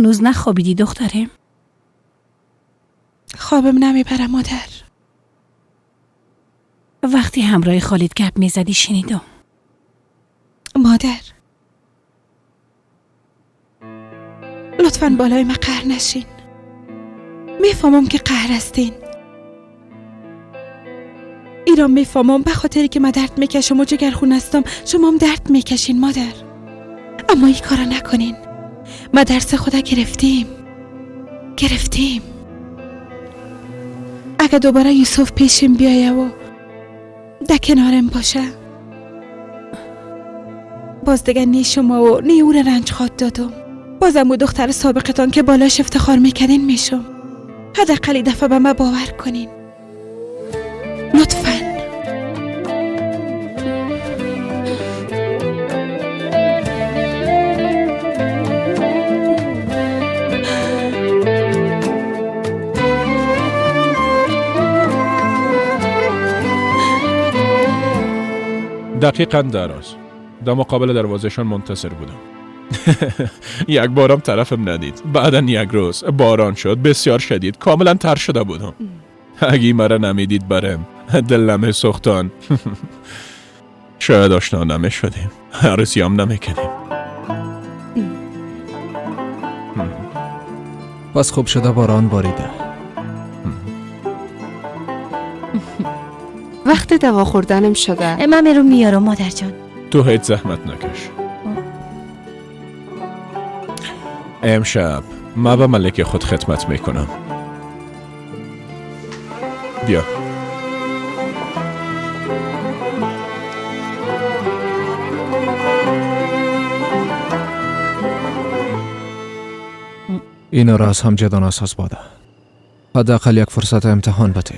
هنوز نخوابیدی دخترم؟ خوابم نمیبره مادر. وقتی همراه خالد گپ میزدی شنیدم. مادر لطفاً بالای من قهر نشین. میفهمم که قهر هستین. ایران میفهمم به خاطری که من درد میکشم و جگرخون هستم شما هم درد میکشین مادر. اما این کارا نکنین. ما درس خدا گرفتیم. اگه دوباره یوسف پیشیم بیایه و در کنارم باشه باز دیگه نی شما و نی او رنج خواد دادم. بازم او دختر سابقتان که بالاش افتخار میکردین میشم. حداقل دفعه به من باور کنین لطفاً. دقیقاً در مقابل دروازهشان منتظر بودم. یک بارم طرفم ندید. بعداً یک روز باران شد بسیار شدید. کاملاً تر شده بودم. اگه مرا نمیدید برم دل نمی سوختان. شاید آشنا نمی شدیم. عروسی هم نمی کردیم. پس خوب شده باران باریده. وقت دوا خوردنم شده. من میرو میارم مادر جان. تو هیچ زحمت نکش. امشب ما به ملک خود خدمت میکنم. بیا. اینا را از هم جدا نساز باده. حداقل یک فرصت امتحان بده.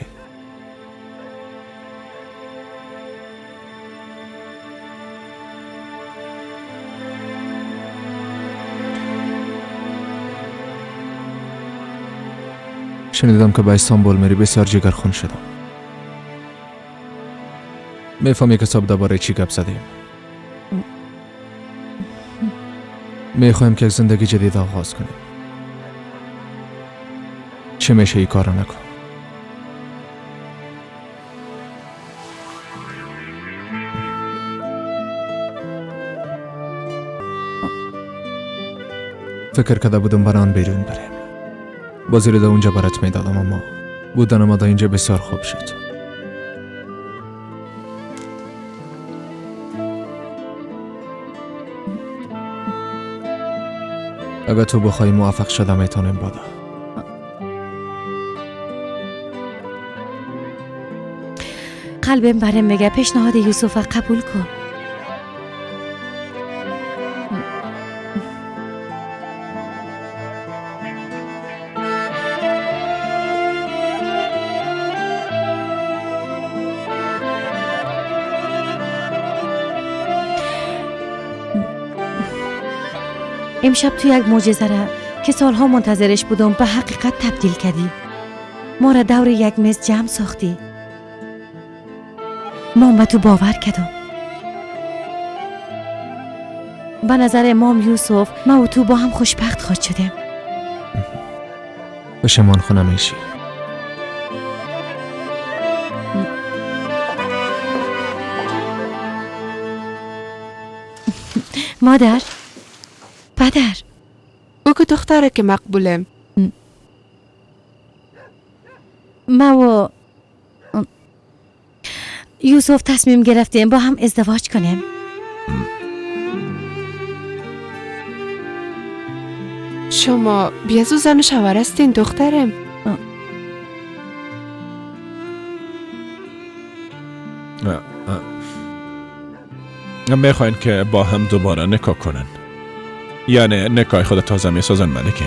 شنیدم که به استانبول میری بسیار جگرخون شدم. میفهمی که صاحب درباره چی گپ زدیم. میخوایم که زندگی جدید آغاز کنیم. چه میشه ای کارو نکن. فکر کرده بودم بران بیرون بریم. بازی رو در اونجا برات میدادم اما بودن ما در اینجا بسیار خوب شد. اگر تو بخوای موفق شده میتونیم بادا. قلبم برم میگه پیشنهاد یوسف قبول کن. امشب تو یک معجزه را که سالها منتظرش بودم به حقیقت تبدیل کردی. ما را دور یک میز جمع ساختی. ما به تو باور کردم. به نظر امام یوسف ما و تو با هم خوشبخت خواهد شدیم. پشیمان خو نمیشی. مادر، پدر، بگو دختره که مقبولم. ما و یوسف تصمیم گرفتیم با هم ازدواج کنیم. شما بیازو زن و شوهر هستین دخترم. میخواین که با هم دوباره نکاح کنن. یعنی نکاح خود تازه میسازن ملکه.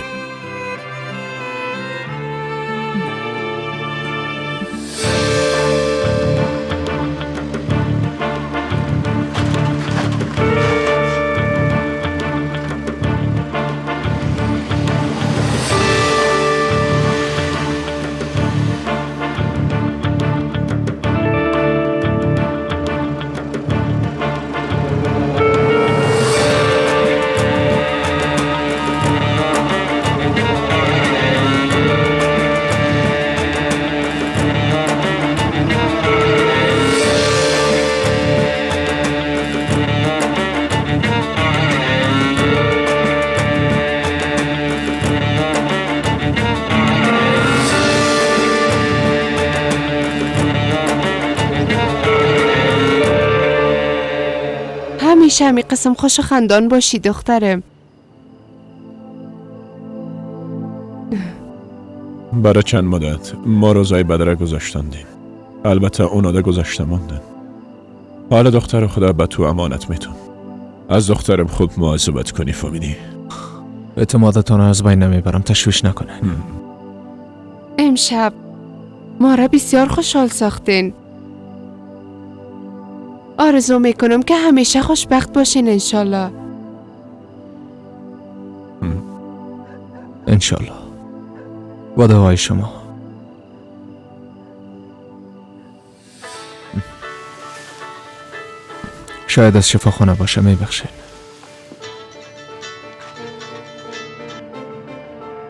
همیشه همی قسم خوش و خندان باشی دخترم. برای چند مدت ما روزای بدره گذاشتندیم. البته اونا ده گذاشته ماندن. حالا دختر خدا به تو امانت میتون. از دخترم خوب مواظبت کنی فهمیدی؟ اعتمادتان از بین نمیبرم، تشویش نکنه. امشب ما را بسیار خوشحال ساختین. آرزو میکنم که همیشه خوشبخت باشین انشالله. انشالله. با دعای شما. شاید از شفاخانه باشه، میبخشین.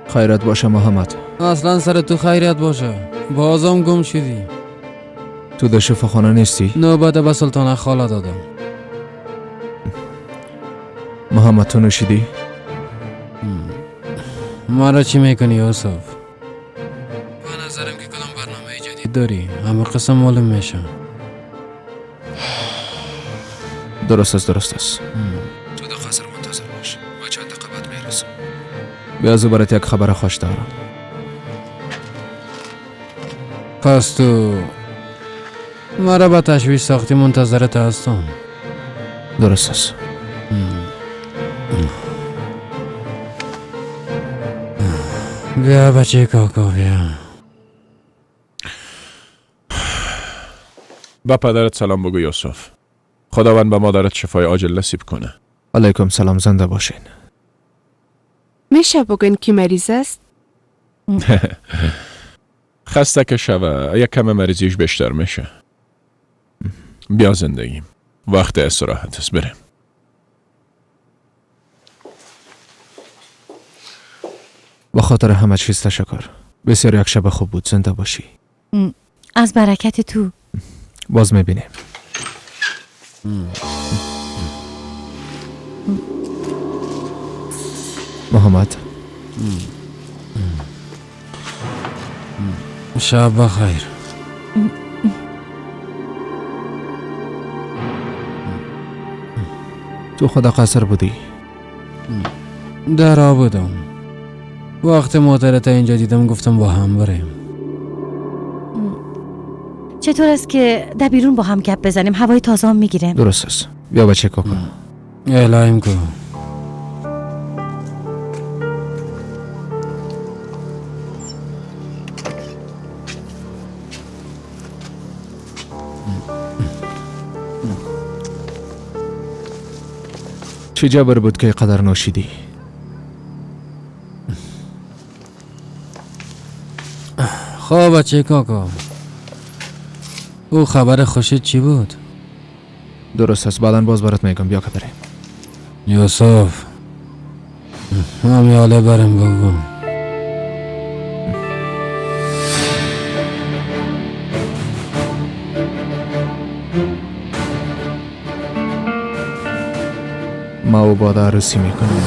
خیرت باشه محمد. اصلا سر تو خیریت باشه. بازم گم شدی. تو در شفاخانه نیستی؟ نوبت به سلطان خاله دادم. محمد تو نوشیدی؟ مرا چی میکنی یوسف؟ به نظرم که کدام برنامه جدید داری. همه قسم معلوم میشه. درست است. تو در قصر منتظر باش و چند دقیقه بعد میرسم. بیازو برات یک خبر خوش دارم. پس تو مرا به تشویش ساختی، منتظرت هستم. درست است. بیا بچه کاکا بیا. با پدرت سلام بگو یوسف. خداوند به مادرت شفای عاجل نصیب کنه. علیکم سلام، زنده باشین. میشه بگین کی مریض است؟ خسته که شوه یک کم مریضیش بیشتر میشه. بیا زندگیم، وقت استراحت است، بریم. با خاطر همه چیز تشکر. بسیار یک شب خوب بود. زنده باشی. از برکت تو. باز میبینیم. محمد شب بخیر. تو خدا قصر بودی؟ در آب بودم. وقت مادرت اینجا دیدم گفتم با هم بریم. چطور است که در بیرون با هم گپ بزنیم؟ هوای تازه هم میگیرم. درست است. بیا بچه کاکا. اعلایم کو. چه جبر بود که قدر نوشیدی؟ خب بچه کاکا، او خبر خوشت چی بود؟ درست است. بعداً باز برات میگم. بیا که بریم. یوسف همیاله برم بگو. ما و بادا عروسی میکنیم.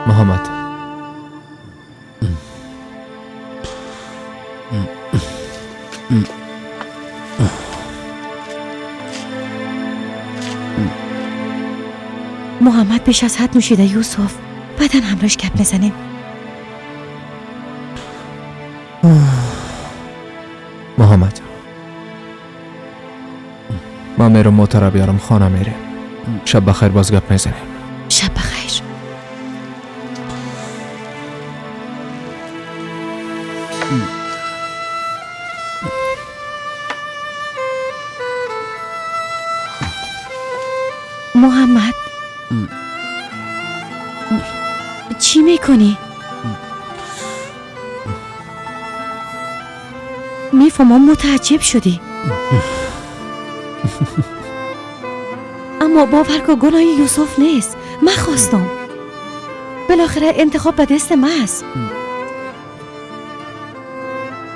محمد محمد بیش از حد نوشیده یوسف. بعدن همراش گپ بزنیم. محمد ما میرم موتر بیارم، خانه میریم. شب بخیر، باز گپ میزنیم. شب بخیر. محمد چی میکنی؟ میفهمم متعجب شدی اما باور کن گناه یوسف نیست. من خواستم. بالاخره انتخاب به دست من است.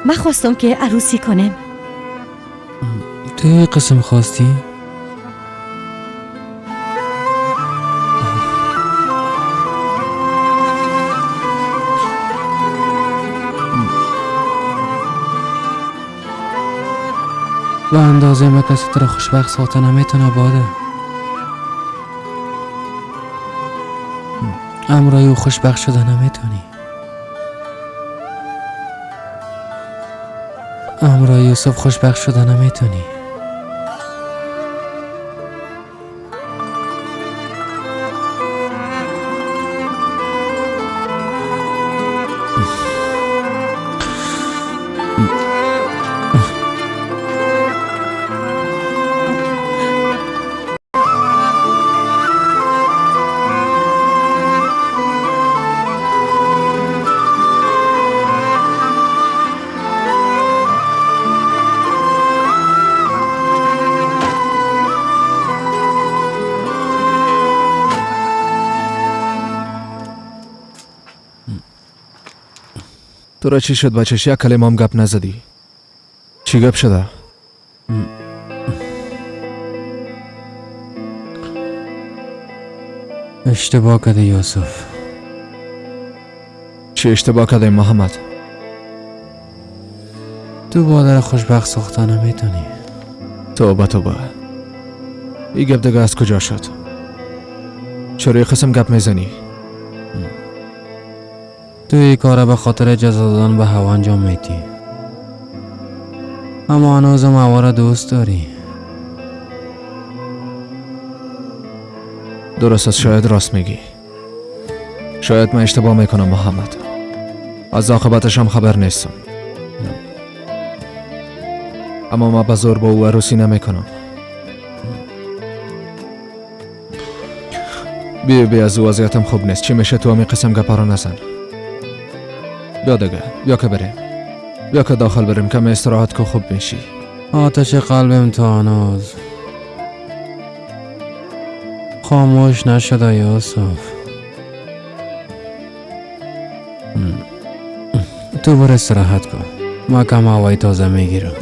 من خواستم که عروسی کنم. تو قسم خواستی؟ به اندازه ما کسی تو را خوشبخت ساخته نمیتونه باده. امرای او خوشبخت شده نمیتونی. امرای یوسف خوشبخت شده نمیتونی. تو را چی شد بچش؟ یک کلمه هم گپ نزدی. چی گپ شده؟ اشتباه کرده یوسف. چی اشتباه کرده محمد؟ تو بادر خوشبخت ساخته نمیتونی. توبه این گپ دیگه از کجا شد؟ چرا قسم گپ میزنی؟ تو این کار به خاطر جزا دادن به هوا انجام میدی، اما هنوزم هوا را دوست داری. درست است. شاید راست میگی. شاید من اشتباه میکنم محمد. از عاقبتش هم خبر نیستم. اما من به زور با او عروسی نمیکنم. بیا از او وضعیتم خوب نیست. چی میشه تو همی قسم گپا را نزن. بیا دیگه. بیا که بریم. بیا که داخل بریم کم استراحت که خوب میشی. آتش قلبم تا هنوز خاموش نشده یوسف. تو برو استراحت کن. ما کم هوای تازه میگیرم.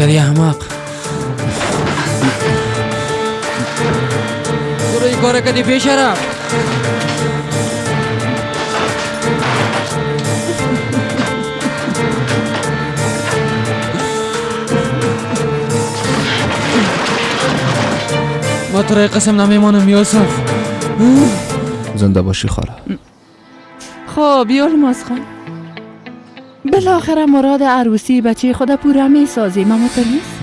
کردی احمق. برو این کار کردی بیشرف. ما تو را قسم نمیمانم یوسف. زنده باشی خاله. خب یلماز خان، بالاخره مراد عروسی بچه خود پورا می سازیم، اما تو نیست؟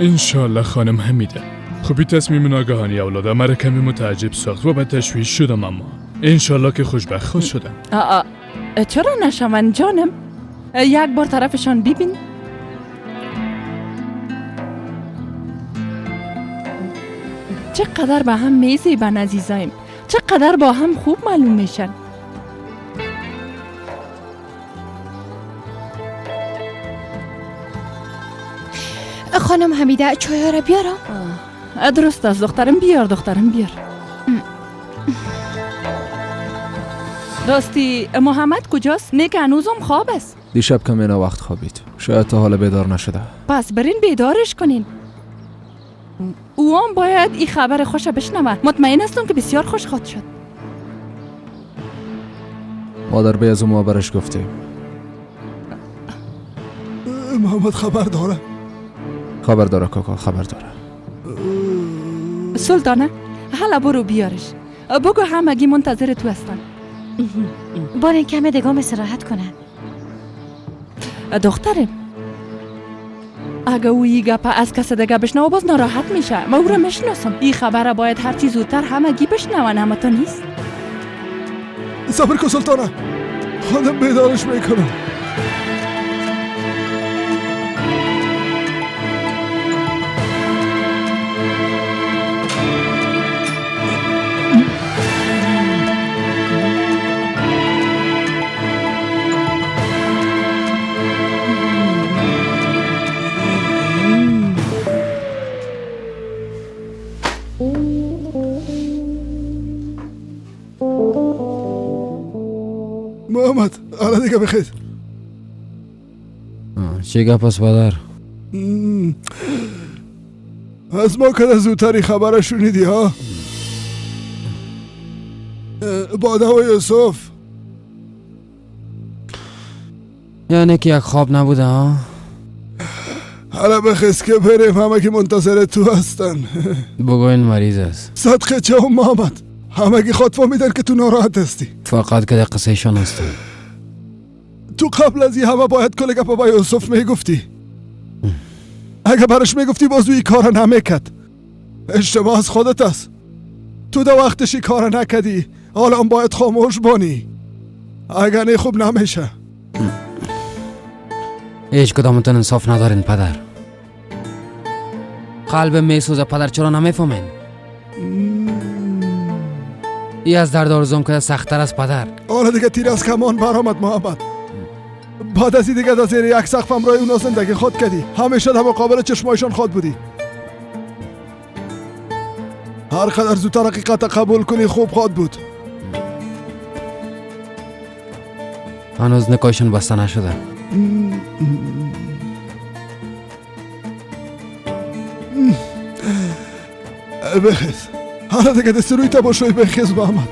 انشالله خانم حمیده. خب این تصمیم ناگهانی اولاده مرا کمی متعجب ساخت و به تشویش شدم، اما انشالله که خوشبخت خود شدم. چرا نشوند جانم؟ یک بار طرفشان ببین. چقدر با هم میزیبن عزیزایم، چقدر با هم خوب معلوم میشن. خانم حمیده چای را بیارم؟ درست است دخترم، بیار دخترم بیار. راستی محمد کجاست؟ نه که هنوزم خواب است. دیشب کمی وقت خوابید، شاید تا حالا بیدار نشده. پس برین بیدارش کنین. او هم باید این خبر خوش بشنوه. مطمئن هستم که بسیار خوش خواهد شد. مادر بی از ما برش گفتیم. محمد خبر داره؟ خبر داره کاکا، خبر داره. سلطانه حالا برو بیارش، بگو همگی منتظر تو هستن. بارین کمه دگام استراحت کنه. دخترم اگه او این گپه از کس دیگه بشنوه باز ناراحت میشه. ما او را میشناسم. این خبر باید هرچی زودتر همگی بشنون، اما تو نیست. صبر کن سلطانه، خودم بیدارش میکنم. محمد حالا دیگه بخیر. چی گپ است پدر؟ از ما که زودتری خبر شنیدی ها؟ باده و یوسف یعنی که یک خواب نبوده ها؟ حالا بخیز که بریم، همه که منتظر تو هستن. بگو این مریض است. صدقه چه هم محمد، همه که خود فهمیدن که تو ناراحت هستی. فقط که در قصه شان هستم. تو قبل از این همه باید کل گپا با یوسف میگفتی. اگه برش میگفتی باز این کار نمیکد. اشتباه از خودت است. تو در وقتش این کار نکدی، حالا هم باید خاموش بانی. اگه نه خوب نمیشه. هیچ کدامتون انصاف ندارین پدر. قلب میسوزه پدر، چرا نمیفهمین؟ ای از درد آرزوم که سخت‌تر از پدر. حالا دیگه تیر از کمان برآمد محمد. بعد از این دیگه در زیر یک سقف همراه اونا زندگی خود کردی. همیشه در مقابل چشمایشان خود بودی. هر قدر زودتر حقیقت قبول کنی خوب خود بود. هنوز نکایشون بسته نشده. بخیز حالا دیگه دست روی تباشوی بخیز محمد.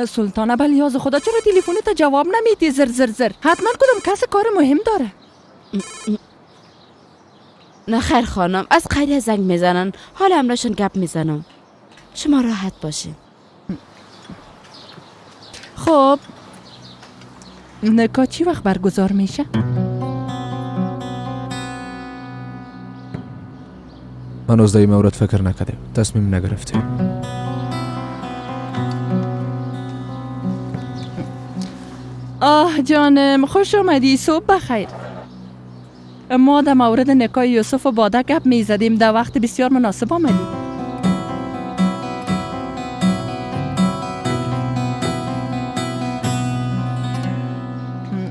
سلطانه بلیاز خدا چرا تلفنت جواب نمیدی؟ زر زر زر حتما کدام کس کار مهم داره. نه خیر خانم، از قریه زنگ میزنن، حالا امرشون گپ میزنم. شما راحت باشین. خب نکاح چی وقت برگزار میشه؟ هنوز در این مورد فکر نکردیم، تصمیم نگرفتیم. آه جانم، خوش آمدی. صبح بخیر. ما در مورد نکاح یوسف و باده گپ می زدیم. در وقت بسیار مناسب آمدی.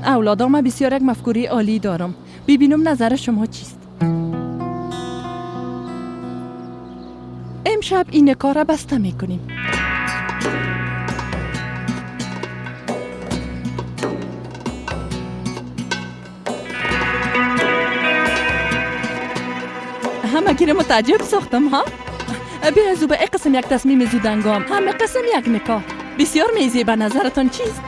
اولادام بسیار یک مفکوری عالی دارم. ببینم نظر شما چیست؟ امشب این نکاح را بسته می کنیم. همه گیره متعجب ساختم ها؟ بیا زوبه ای قسم یک تصمیم زودنگام، همه قسم یک نکاح. بسیار میزی به نظرتان چیست؟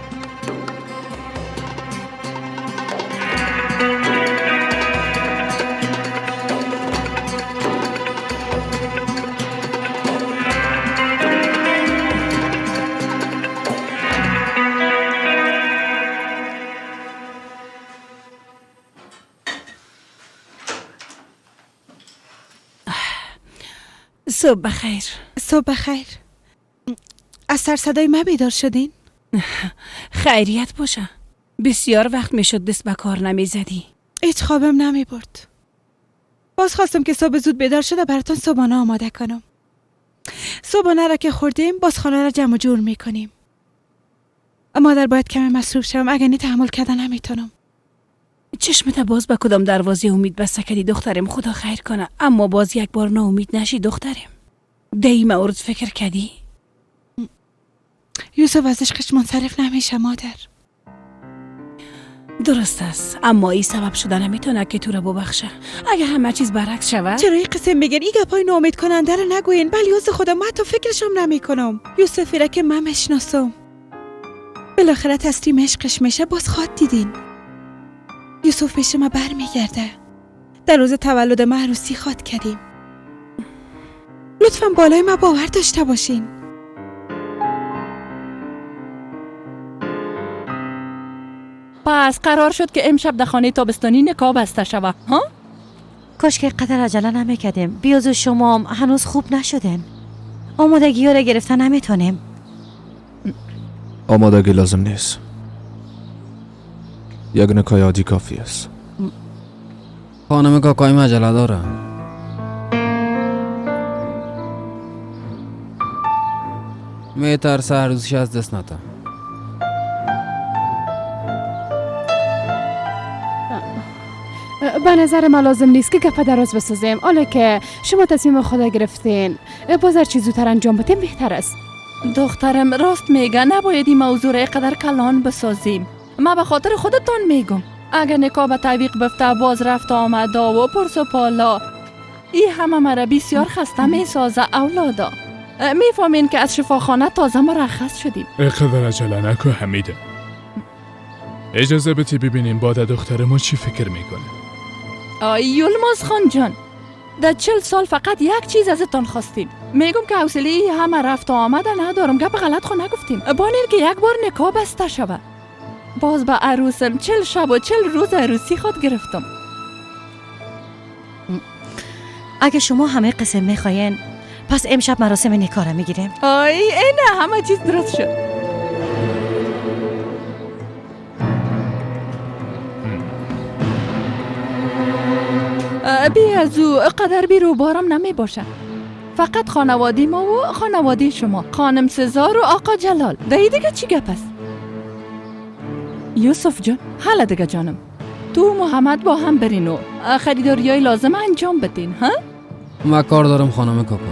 صبح بخیر. صبح بخیر. از سر صدای من بیدار شدین؟ خیریت باشه. بسیار وقت میشد دست به کار نمیزدی. هیچ خوابم نمی برد. باز خواستم که صبح زود بیدار شده براتون صبحانه آماده کنم. صبحانه را که خوردیم باز خانه را جمع جور میکنیم. مادر باید کمی مصروف شوم، اگر نی تحمل کردن نمیتونم. چشمت باز به کدام دروازه امید بسته کردی دخترم؟ خدا خیر کنه. اما باز یک بار ناامید نشی دخترم. دی مورد فکر کردی؟ یوسف از عشقش منصرف نمیشه مادر. درست است، اما این سبب شده نمیتونه که تو را ببخشه. اگه همه چیز برعکس شود. چرا این قسم میگن؟ این گپای ناامید کننده رو نگوین. بلیاز خدا، من حتی فکرشم نمیکنم. یوسفی را که من میشناسم بالاخره تسلیم عشقش میشه. باز خواد دیدین یوسف پیش ما برمیگرده. در روز تولد ما عروسی خواد کردیم. لطفاً بالای ما باور داشته باشین. پس قرار شد که امشب در خانه تابستانی نکاح بسته شود ها؟ کاش که قدر عجله نمیکردیم. بیازو شما هنوز خوب نشدن. آمادگی ها را گرفته نمیتونیم. آمادگی لازم نیست. یک نکاح عادی کافی است. خانم کاکای مجله داره. میترسه عروسیش از دست نده. به نظر من لازم نیست که گپ دراز بسازیم. حالا که شما تصمیم خدا گرفتین، باز هر چی زودتر انجام بدیم بهتر است. دخترم راست میگه، نباید این موضوع را قدر کلان بسازیم. ما به خاطر خودتان میگم اگر نکاح به تعویق بفته، باز رفت آمده و پرس و پالا، این همه مرا بسیار خسته میسازه اولادا. میفهمین که از شفاخانه تازه مرخص شدیم. اقدر عجله نکو حمیده. اجازه بدی ببینیم بعد دختر ما چی فکر میکنه. یلماز خان جان، در 40 سال فقط یک چیز ازتان خواستیم. میگم که حوصله همه رفت و آمده ندارم. گپ غلط خو نگفتیم. بانین که یک بار نکاح بسته شوه. باز به عروسم 40 شب و 40 روز عروسی خود گرفتم. اگه شما همه قسم میخواین پس امشب مراسم نکاح را میگیریم. اینه همه چیز درست شد. بی از او قدر بی رو بارم نمی باشه. فقط خانواده ما و خانواده شما، خانم سزار و آقا جلال. دیگه چی گپ است؟ یوسف جان، حالا دیگه جانم، تو و محمد با هم برین و خریداریای لازم انجام بدین. ها؟ ما کار دارم خانم کوکو.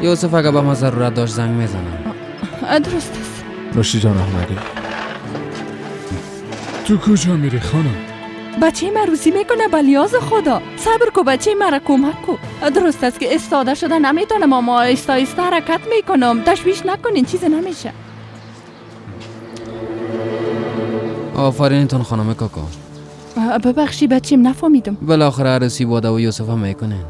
یوسف اگه به ما ضرورت داشت زنگ میزنم. درست است. رشدی جان احمدی، تو کجا میری خانم؟ بچه عروسی میکنه بلیاز خدا. صبر کو بچه مرا کمک کو. درست است که استاده شده نمیتونم، اما آیسته آیسته حرکت میکنم. تشویش نکنین، چیز نمیشه. آفرینتون خانم کوکو. ببخشی بچیم، نفهمیدم. بالاخره عروسی باده و یوسف هم میکنین.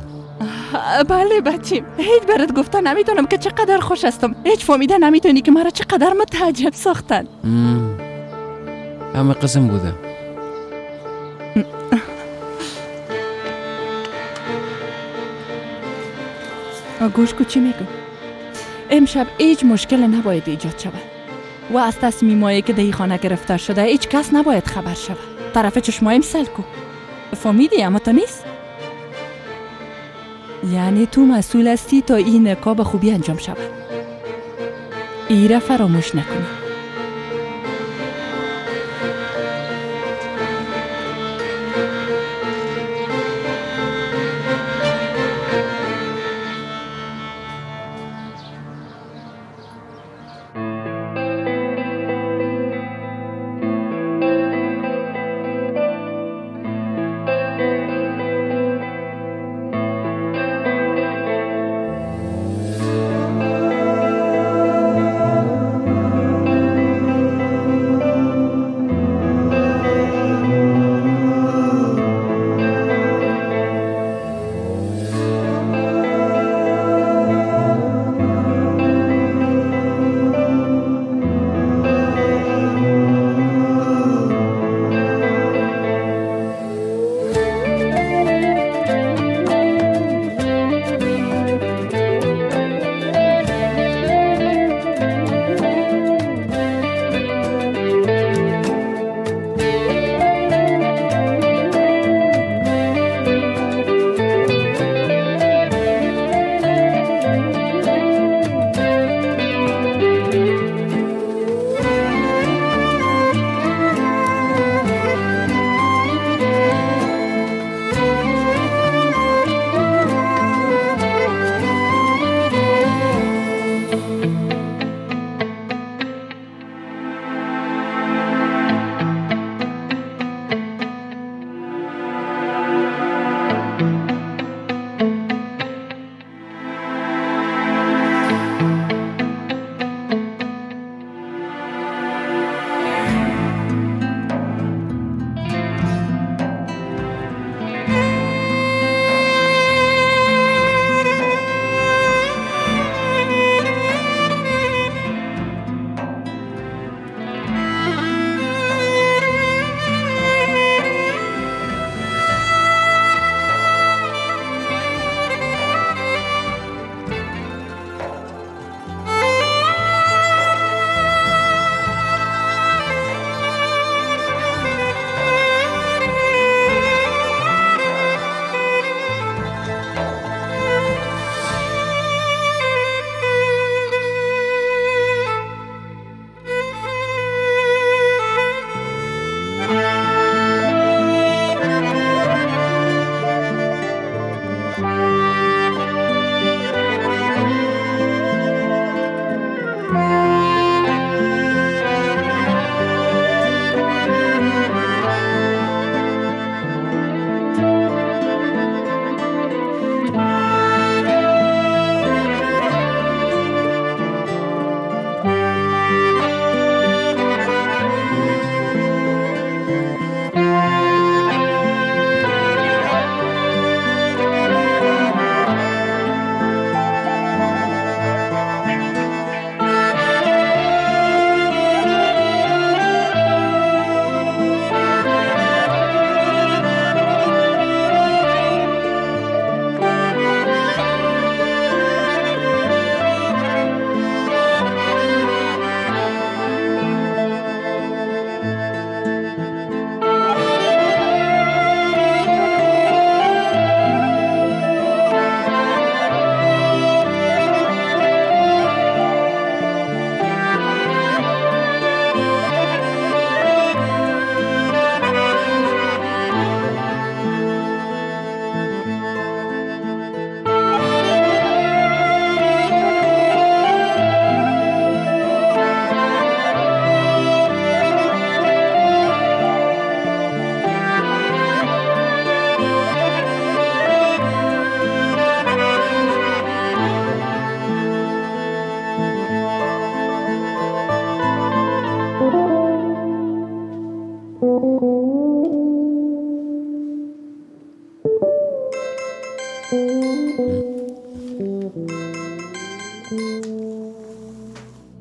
بله بچیم، هیچ برات گفته نمیتونم که چقدر خوش هستم. هیچ فهمیده نمیتونی که مرا چقدر متعجب ساختن. همه قسم بوده. گوش کو چی میگم. امشب هیچ مشکل نباید ایجاد شود و از تصمیمایی که در خانه گرفته شده هیچ کس نباید خبر شود. طرف چشمایم سل کو. فهمیدی؟ اما تو نیست. یعنی تو مسئول هستی تا این نکاح به خوبی انجام شود. ایره فراموش نکنی.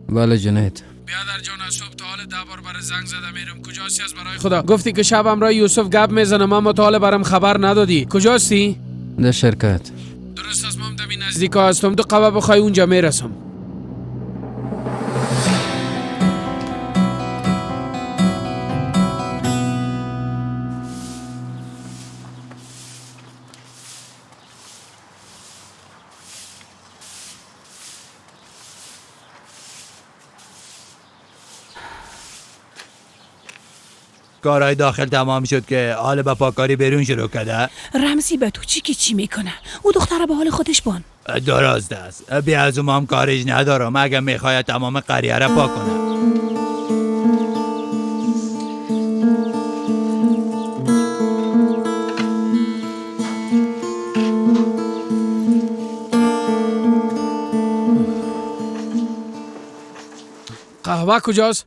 بله جنید. بیادر جان از صبح تا حال 10 بار برای زنگ زدم میرم. کجاستی از برای خدا؟ گفتی که شب همراه یوسف گپ میزنم اما تا حال برام خبر ندادی. کجاستی؟ در شرکت. درست است مام دمی نزدیک هستم. دو قبه بخوای اونجا میرسم. کارهای داخل تمام شد که حال به پاکاری بیرون شروع کرده. رمزی به تو چی میکنه؟ او دختره به حال خودش بان. درست است. بی از اون هم کارش ندارم. اگه میخواد تمام قریه را پاک کنه. قهوه کجاست؟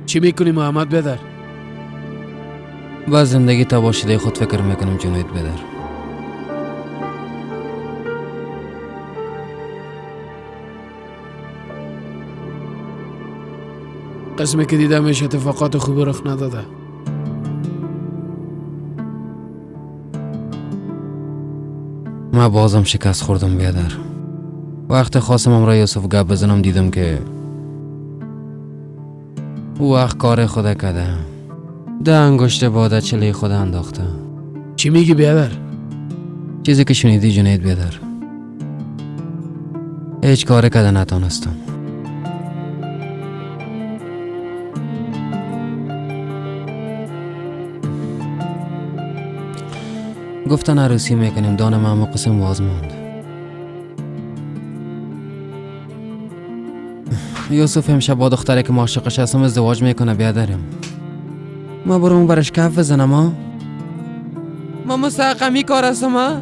چی میکنی محمد بدر؟ با زندگی تباشیده خود فکر میکنم جنید بدر. قسمی که دیدمش اتفاقات خوبی رخ نداده. من بازم شکست خوردم بیادر. وقت خواستم امرا یوسف گپ بزنم دیدم که او وقت کار خود کرده. 10 انگشت باده چله خود انداخته. چی میگی بیادر؟ چیزی که شنیدی جنید بیادر. هیچ کار کرده نتانستم. گفتن عروسی میکنیم دانم اما قسم باز موند. یوسف امشب با دختره که عاشقش هستم ازدواج میکنه بیادرم. ما برام برش کف بزنم ها؟ ما مستحقمی کار هستم ها؟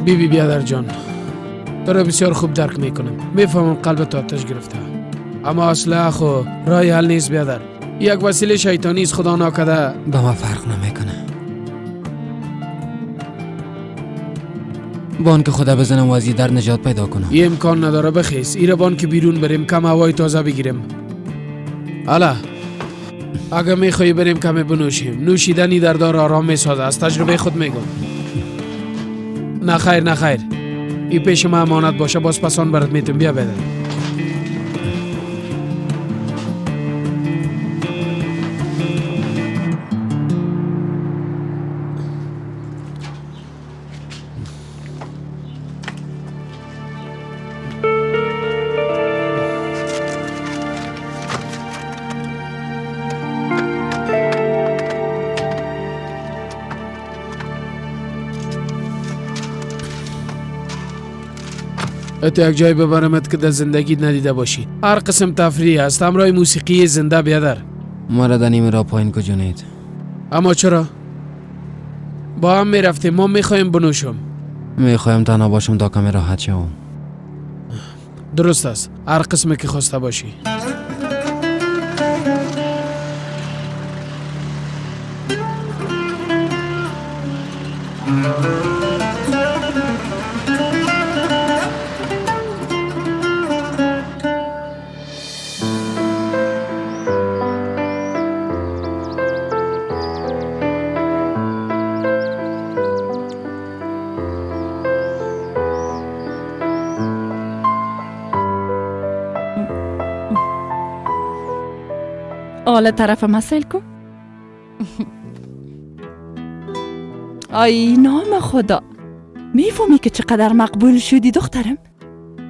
بیبی بیادر جان تو را بسیار خوب درک میکنم. میفهمم قلب تو آتش گرفته اما اصلا خو رای حل نیست بیادر. یک وسیله شیطانی است خدا ناکده. با ما فرق نمیکنه. بان که خدا بزنم و از در نجات پیدا کنم. یه امکان نداره بخیز. ایره بان که بیرون بریم کم هوای تازه بگیریم. حالا اگه میخوایی بریم کم بنوشیم. نوشیدنی در دار آرام میسازه. از تجربه خود میگم. نه خیر این پیش ما امانت باشه. باز پسان برات میتونم. بیا بده. ات یک جای ببرمت که در زندگی ندیده باشی. هر قسم تفریح است. همراه موسیقی زنده بیادر. ما را دنیم را پایین کو جنید. اما چرا؟ با هم میرفتیم. ما میخوایم بنوشم. میخوایم تنها باشم تا کمی راحت شوم. درست است. هر قسم که خواسته باشی. حالا طرف مسئل کن. آی نام خدا. میفهمی که چقدر مقبول شدی دخترم؟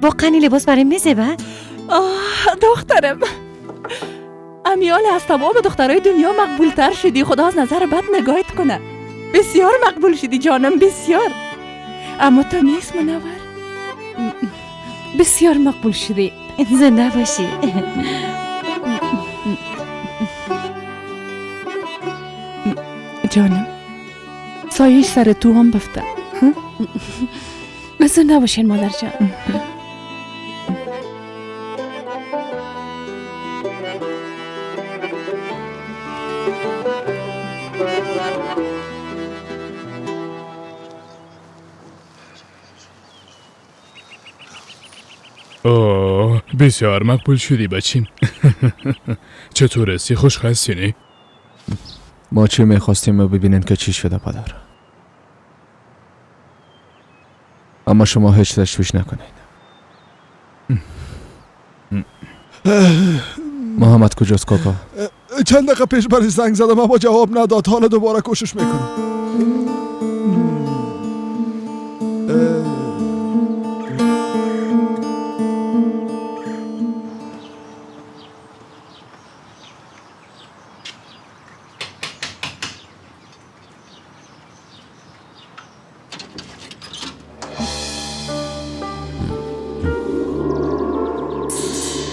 واقعا این لباس برای میزه دخترم امیال از تمام دخترای دنیا مقبول تر شدی. خدا از نظر بد نگاهت کنه. بسیار مقبول شدی جانم بسیار. اما تو نیست منور. بسیار مقبول شدی. زنده باشی. جانم سایش سر تو هم بفته. زنده باشین مادر جان. اوه بسیار مقبول شدی بچیم. چطور هستی؟ خوش هستی؟ ما چی میخواستیم و ببینین که چی شده پدر. اما شما هیچ تشویش نکنید. محمد کجاست کاکا؟ چند دقیقه پیش برای زنگ زدم اما جواب نداد. حالا دوباره کوشش میکنم.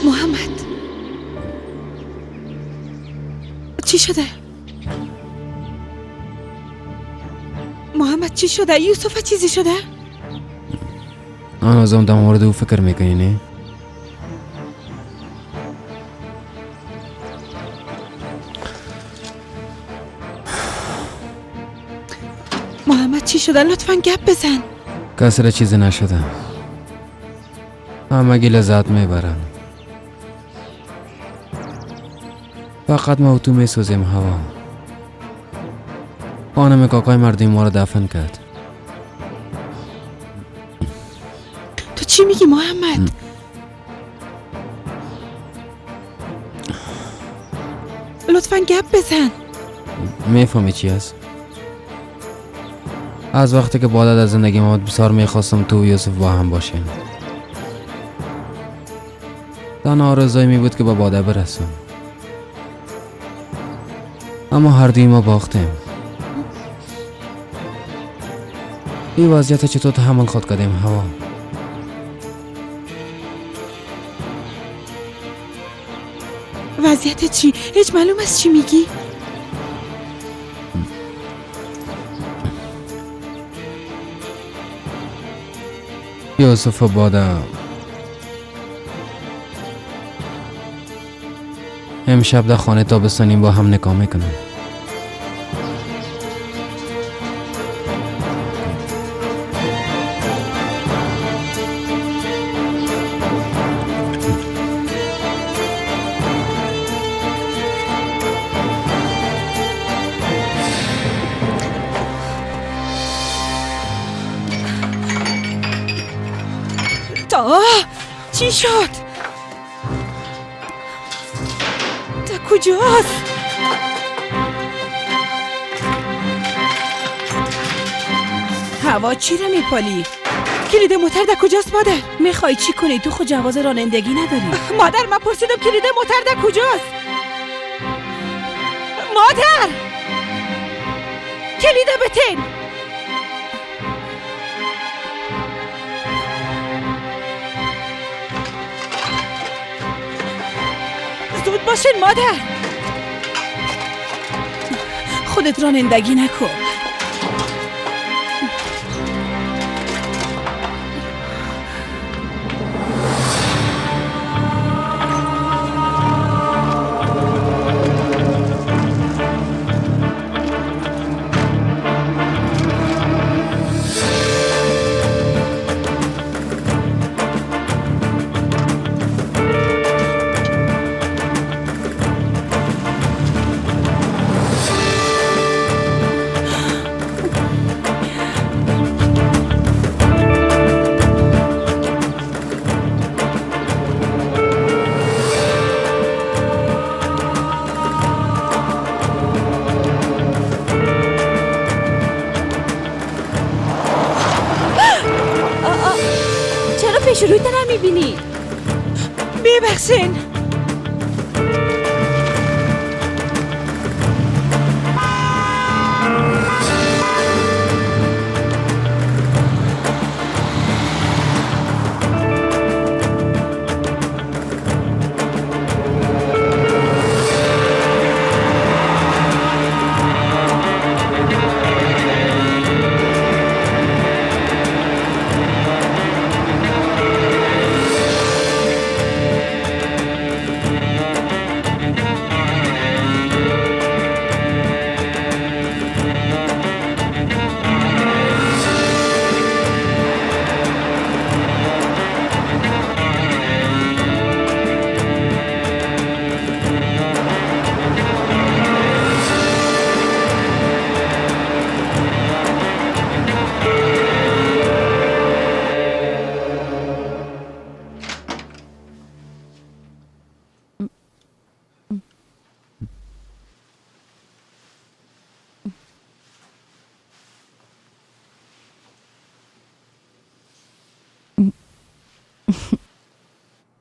محمد چی شده؟ محمد چی شده؟ یوسف چیزی شده؟ آن ازم در مورد او فکر میکنی نه؟ محمد چی شده؟ لطفاً گپ بزن. کسر چیزی نشده. همگی لذت میبرن. فقط ما و تو میسوزیم هوا. خانم کاکای مردی ما رو دفن کرد. تو چی میگی محمد؟ لطفاً گپ بزن. میفهمی چی هست؟ از وقتی که بعد از زندگی ما بسیار میخواستم تو و یوسف با هم باشین. تنها آرزوی می بود که با باده برسم. اما هر دوی ما باختیم. این وضعیت چطور تحمل خود کردیم هوا؟ وضعیت چی؟ هیچ معلوم است چی میگی؟ یوسف و باده امشب در خانه تابستانیم با هم نکاح میکنم. چی شد؟ تا کجاست؟ هوا چی رو میپالی؟ کلید موتر در کجاست مادر؟ میخوای چی کنی؟ تو خود جواز رانندگی نداری. مادر من پرسیدم کلید موتر در کجاست؟ مادر کلید بتین. زود باشین مادر. خودت رانندگی نکن.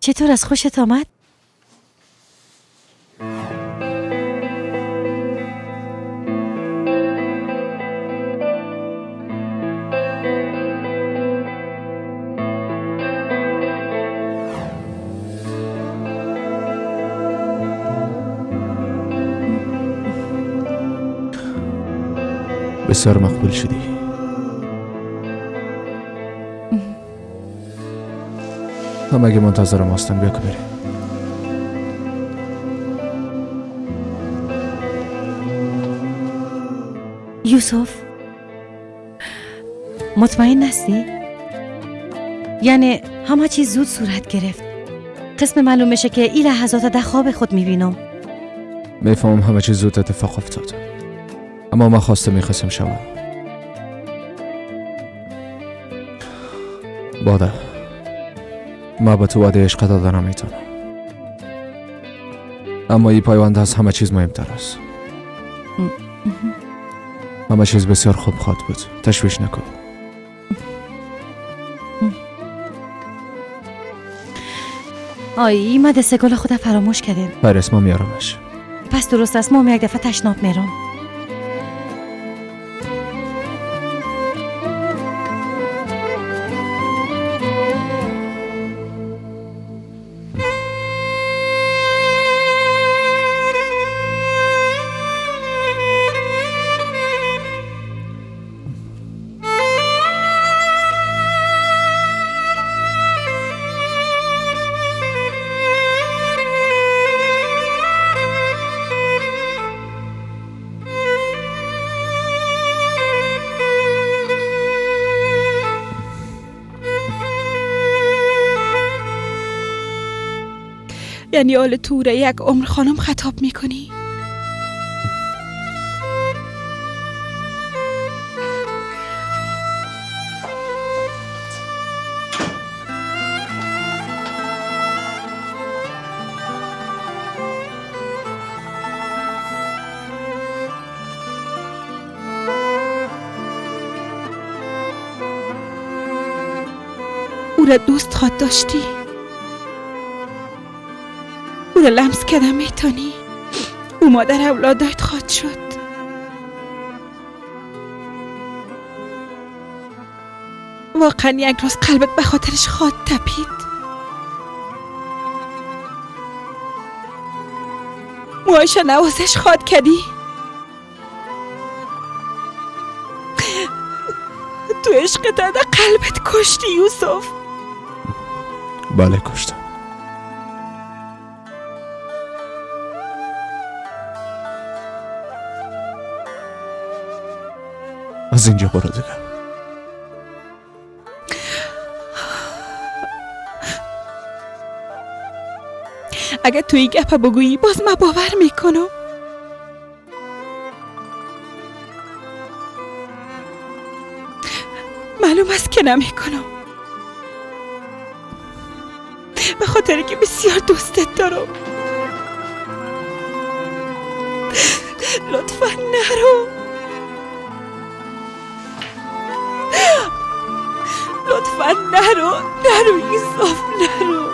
چطور از خوشت آمد؟ بسیار مقبول شدی. همه اگه منتظرم هستن بیا که بریم. یوسف مطمئن هستی؟ یعنی همه چیز زود صورت گرفت. قسم معلوم میشه که این لحظات در خواب خود میبینم. میفهمم همه چیز زود اتفاق افتاد، اما من خواسته میخواستم شوم. باده من به تو وعده عشق داده نمیتونم، اما این پایوند از همه چیز مهمتر است. همه چیز بسیار خوب خواهد بود، تشویش نکن. آی ما دست گل خود فراموش کردیم. پرس ما میارمش. پس درست است، ما یک دفعه تشناب میرم. یعنی آل تو را یک عمر خانم خطاب میکنی؟ او را دوست خواد داشتی؟ او را لمس کردن میتونی؟ او مادر اولادایت خواد شد. واقعا یک روز قلبت به خاطرش خواد تپید؟ موهایش نوازش خواد کردی؟ تو عشقت در قلبت کشتی یوسف؟ بله کشتم. از اینجا برو دیگه. اگه توی گپ بگویی باز من باور میکنم. معلوم است که نمیکنم، به خاطر که بسیار دوستت دارم. لطفا نرو، لطفا نرو، نرو یوسف، نرو.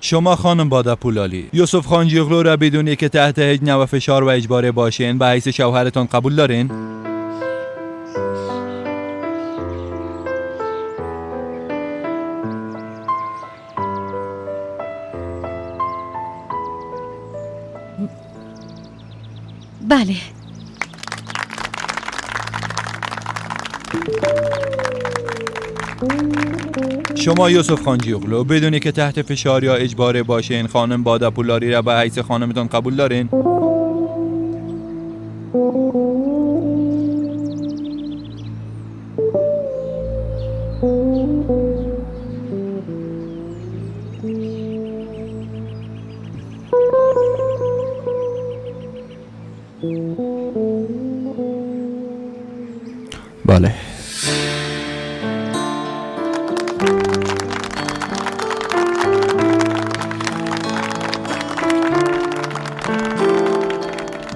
شما خانم باده پولالی، یوسف خان جیغلو را بدونی که تحت هیچ نوع فشار و اجباره باشین به حیث شوهرتان قبول دارین؟ بله. شما یوسف خان جیغلو بدونی که تحت فشار یا اجبار باشین خانم باداپولاری را به حیث خانمتون قبول دارین؟ بله.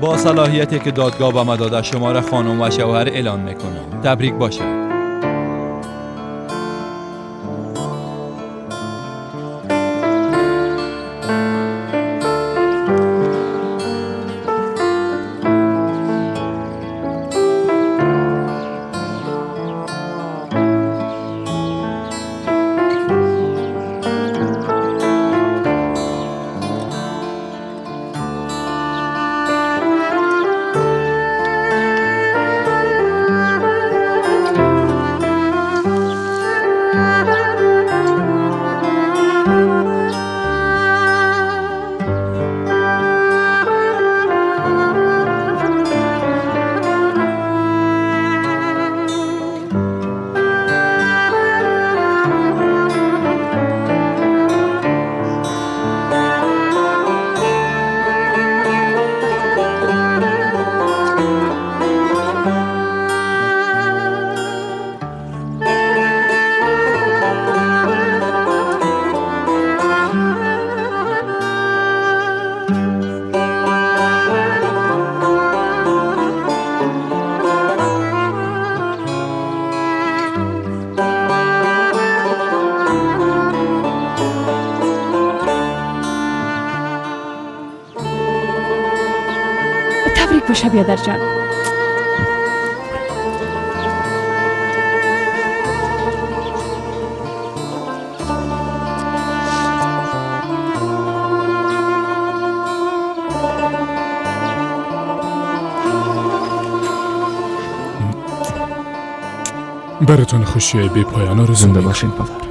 با صلاحیتی که دادگاه به من داده شما را خانم و شوهر اعلان میکنم. تبریک باشه. تبریک باشه بیادر جان. براتون خوشی بی پایان آرزو زنده می‌کنم. باشین پدر.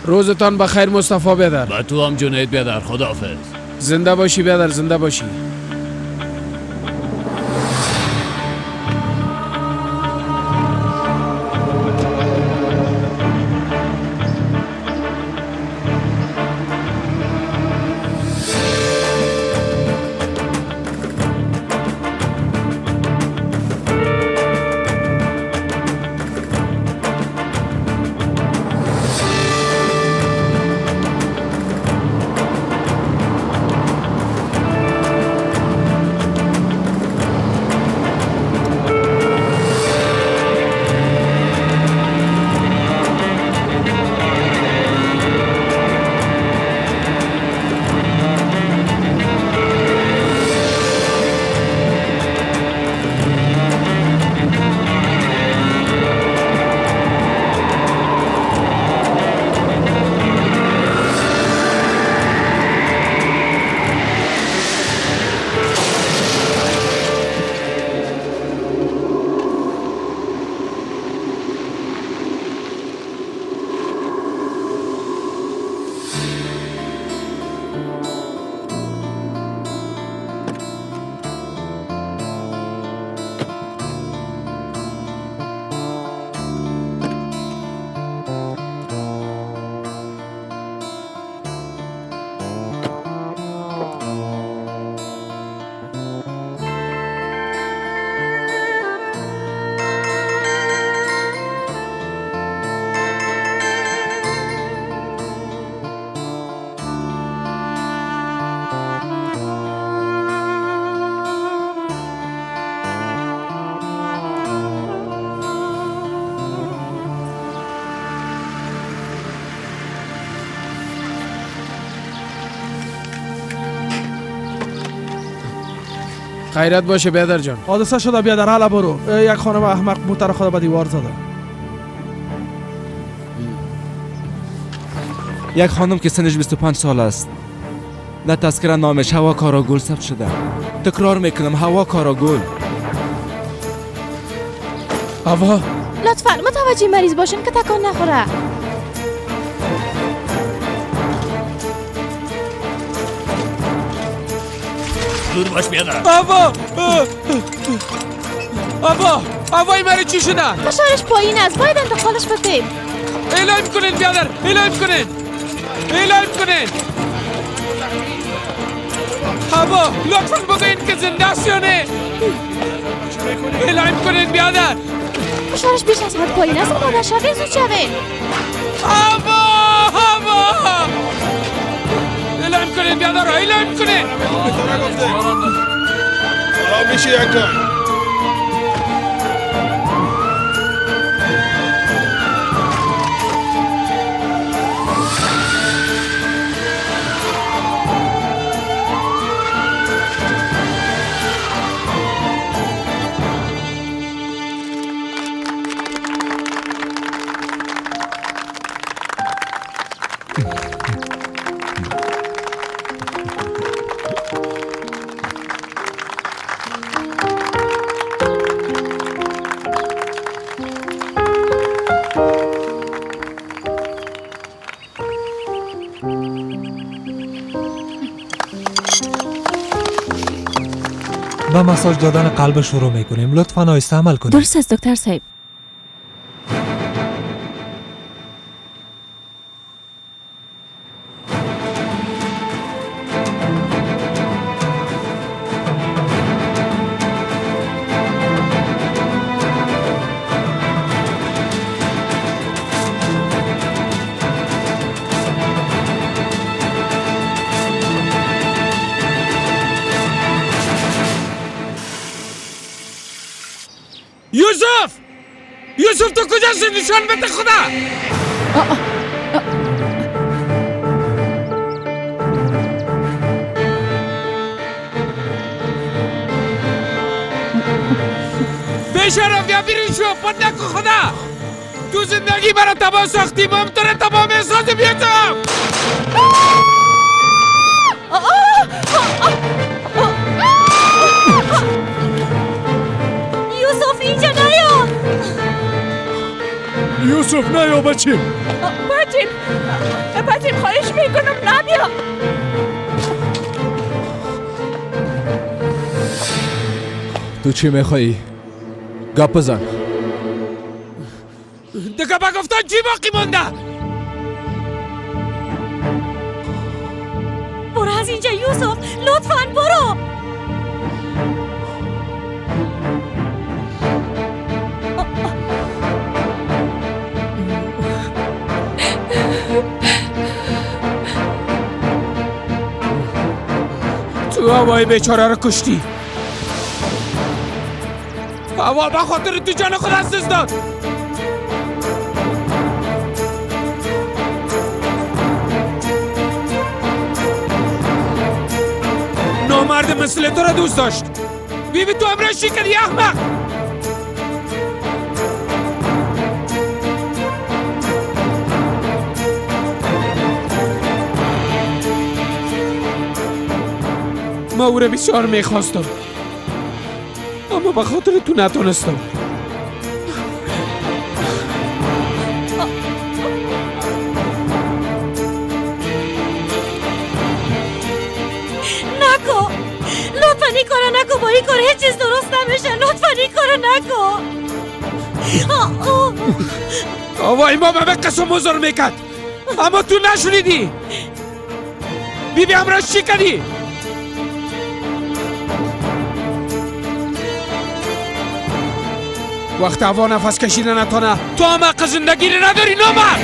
روزتان بخیر مصطفی بیادر. و تو هم جنید بیادر. خداحافظ. زنده باشی بیادر، زنده باشی. خیرت باشه بیادر جان. حادثه شده بیادر، حالا برو. یک خانم احمق موتر خود به دیوار زده. یک خانم که سنش 25 سال است. در تذکره نامش هوا کاراگل ثبت شده. تکرار میکنم هوا کاراگل. هوا لطفاً متوجه مریض باشین که تکان نخوره. دور باش بیادر. هوای مری چی شده؟ فشارش پایین است، باید انتقالش بدیم. اعلام کنین بیادر، اعلام کنین. هوا لطفاً بگوین که زنده است یا نه. اعلام کنین بیادر. فشارش بیش از حد پایین است، مادر شوین زود شوین. هوا اعلام کنین بیادر، اعلام کنین. آرام میشه یک جان. با مساج دادن قلب شروع میکنیم. لطفاً آهسته عمل کنید. درست است دکتر صاحب. یوسف تو کجاست؟ نشان بده خدا. بیشرف یا بیرون شو، پد نکن خدا. تو زندگی برای تباه ساختی، ممتونه تباه میسازی. بیتم یوسف اینجا نیا. یوسف نیا بچیم. باید پسیم خواهش میکنم نبیا. تو چی میخوایی؟ گپ بزن. دیگه با گفتن چی باقی مونده؟ برو از اینجا یوسف، لطفاً برو. تو هوای بیچاره رو کشتی. هوا به خاطر تو جان خود از دست داد. نامرد مثل تو را دوست داشت. بیبی تو امرش چی کردی احمق؟ ما او را بسیار میخواستم اما به خاطر تو نتونستم. نکو، لطفاً این کارو نکو. با این کار هیچ چیز درست نمیشه. لطفاً این کارو نکو. آوای ما به قسم بزرگ میکرد اما تو نشنیدی. بیبی همراش چی کردی؟ وقت هوا نفس کشیدن نتانه تو هم حق زندگی رو نداری نامرد.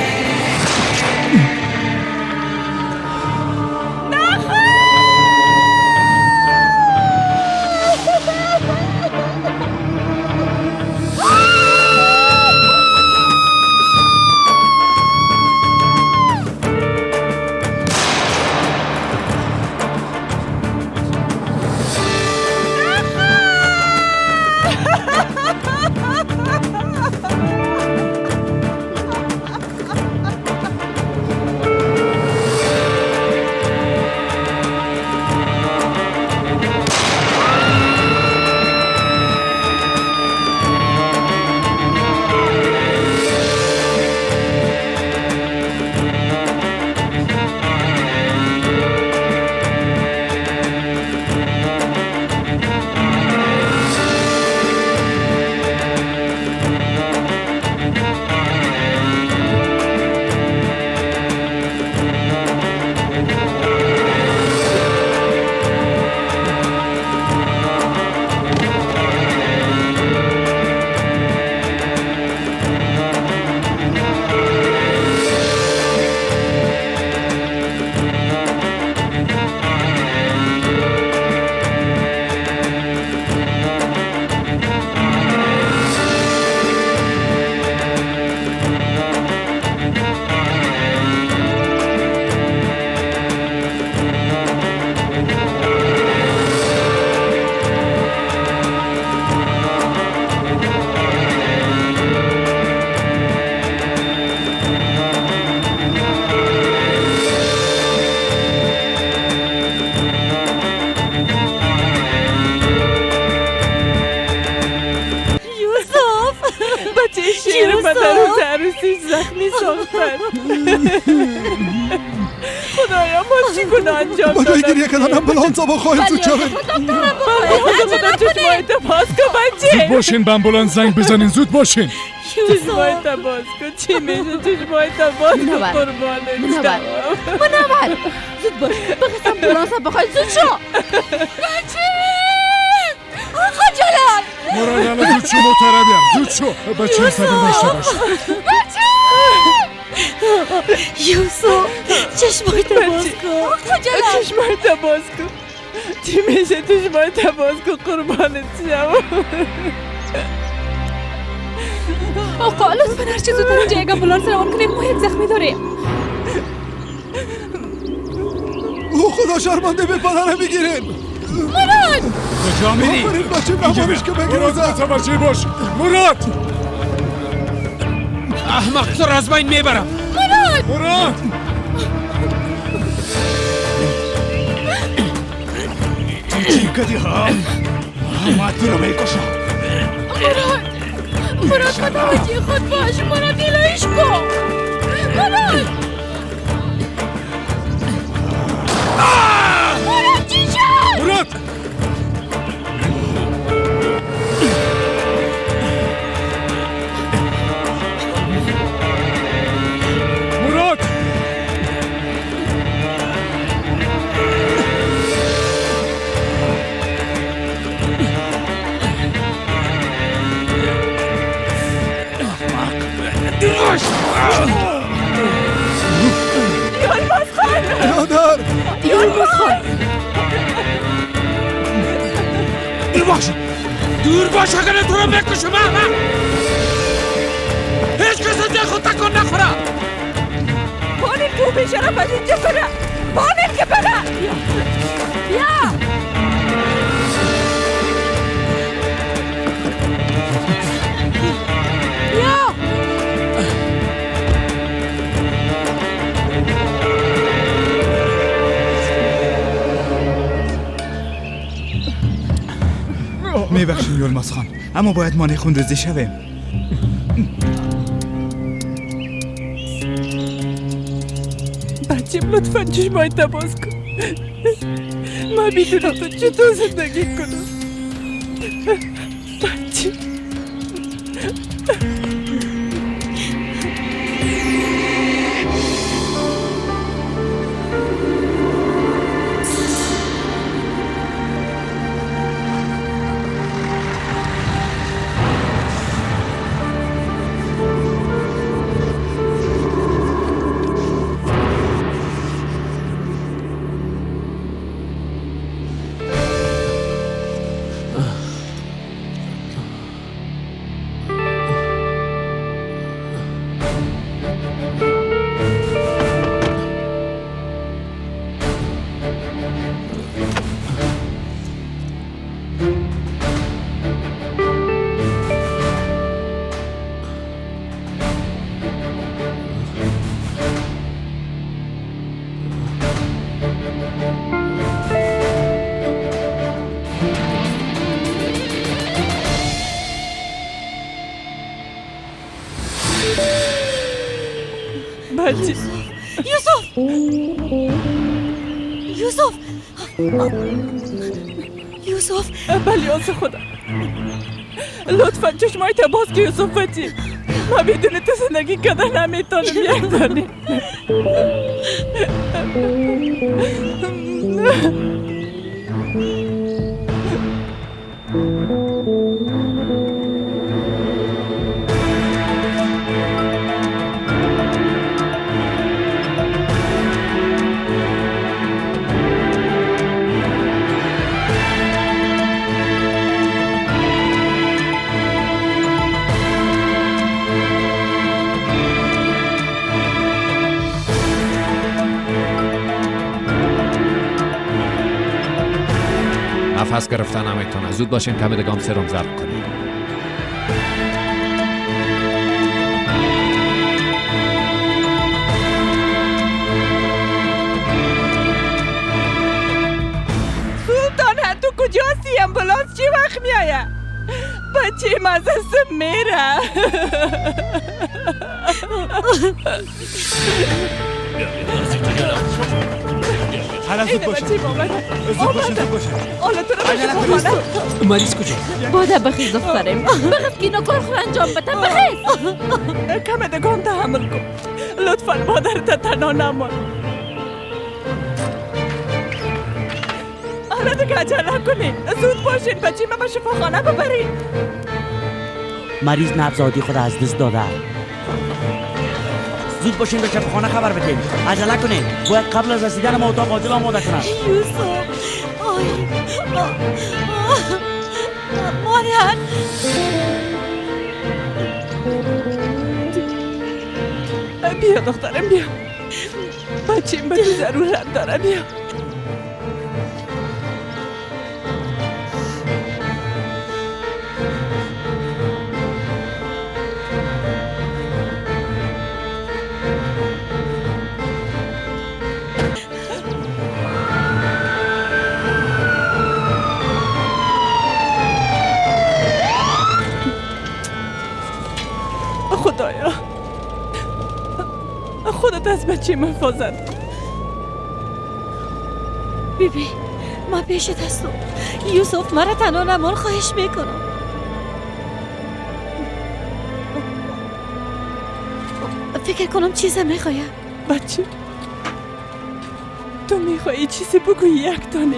زخمی ساختن. خدایا ما چی گناه انجام دادم؟ بدای گریه کردن امبولانس با خواهید زود شوید. خدا چشم هایت باز کن بچه. زود باشین به امبولانس زنگ بزنین. زود باشین. چشم هایت باز کن. چی میشه چشم هایت باز کن قربانت شم. منور زود باش بخواست امبولانس بخوای زود شو. بچه آقا جلال مراد الان زود شو موتره بیار. زود شو بچه صبر داشته باش. بچه یوسف چشمایت باز کن. چشمایت باز کن. چی میشه چشمایت باز کن قربانت شم. آقا لطفا هر چی زودتر اینجا یک امبولانس روان کنیم. ما یک زخمی داریم. او خدا شرمنده به پدرم میگیرین. مراد کجا میری؟ آفرین بچه نمانش که بگیرزم. متوجه باش مراد. احمق تو را از بین میبرم. مراد چی کردی ها؟ ما تو رو میکشم. مراد متوجه خود باش. مراد دیلایش کن. مراد باش. یولماز خان برادر یولماز خان دور باش. دور باش اگر تو رو بکشم. هیچ کس از خود تکان نخوره. بانیر تو بیشرف از اینجا بره. بانیر که بره. بیا بیا. میبخشیم یولماز خان، اما باید مانع خونریزی شویم. بچیم لطفا چشمایت باز کن. من میدونم تو چطور زندگی کنم. بچیم بچه یوسف یوسف یوسف بلیاز خدا لطفا چشمایت باز که یوسف بچه من بدون تو زندگی کردن نمیتونم یک دانه نفس گرفتن نمیتونه. زود باشین کمی دگام سرم ضرب کنید. سلطان تو کجاستی؟ امبولانس چی وقت میایه؟ بچه مزست میره. حالا زود باشید. زود باشید. حالا تو رو بشه مریض کجا؟ باده بخیز دخترم. بخیز که اینو کار خور انجام بده. بخیز. کم دگان تحمل کن. لطفاً مادرت تنها نمان. حالا دیگه عجله کنین. زود باشین بچه من به شفاخانه ببرین. مریض نبض خود از دست داده. زود باشین به شفاخانه خبر بدین. عجله کنین. باید قبل از رسیدن ما اتاق عاجل آماده کنن. یوسف مادر بیا دخترم بیا. بچیم به تو ضرورت داره بیا. خدایا خودت از بچه من حفاظت کن. بیبی من پیشت هستم. یوسف مرا تنها نمان خواهش میکنم. فکر کنم چیزی میخوایم. بچه تو میخوایی چیزی بگو یک دانه.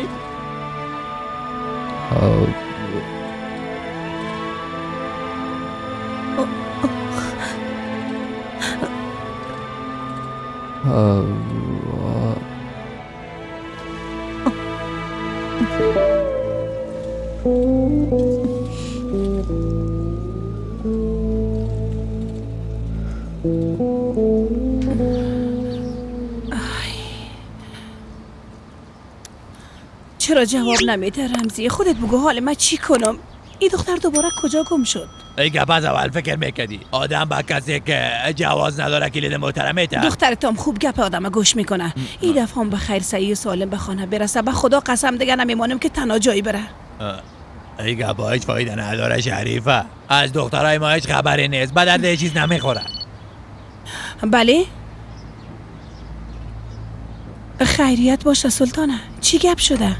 چرا جواب نمیده رمزی؟ خودت بگو حال من چی کنم؟ این دختر دوباره کجا گم شد؟ ای گپ از اول فکر میکردی آدم با کسی که جواز نداره کلید محترمه تا دخترتم خوب گپ آدم گوش میکنه. این دفعه هم به خیر سعی و سالم به خانه برسه. به خدا قسم دیگه نمیمانم که تنها جایی بره. ای گپ هیچ فایده نداره شریفه. از دخترای ما هیچ خبری نیست. به درد چیز نمیخوره. بله؟ خیریت باشه سلطانه. چی گپ شده؟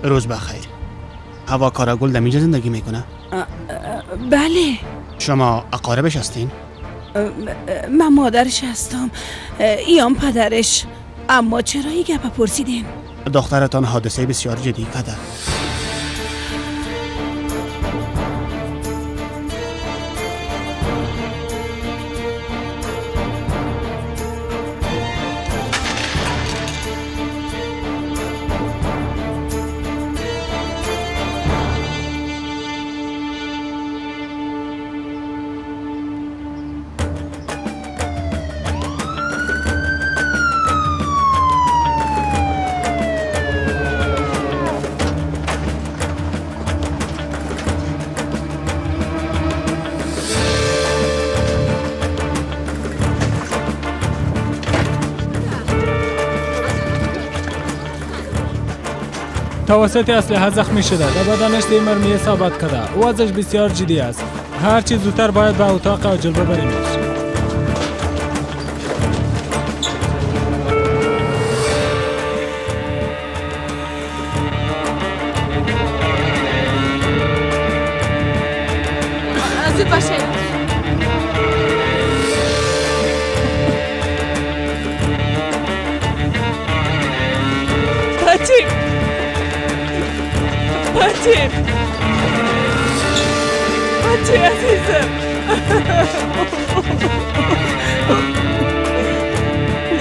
روز بخیر. هوا کاراگل در اینجا زندگی میکنه؟ بله. شما اقاربش هستین؟ من مادرش هستم. ایام پدرش. اما چرا این گپ پرسیدین؟ دخترتان حادثه بسیار جدی کرده. توسط اسلحه زخمی شده. در بدنش مرمی اصابت کرده. وضعش بسیار جدی است. هر چیز زودتر باید به اتاق عاجل ببریمش. زود باشه. بچه عزیزم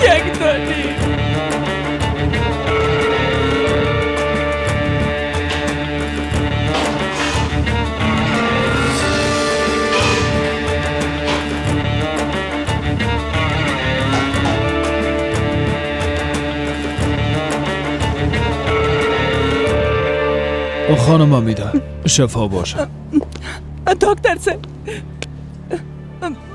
یک دانی خانم امیده شفا باشه. دکتر سه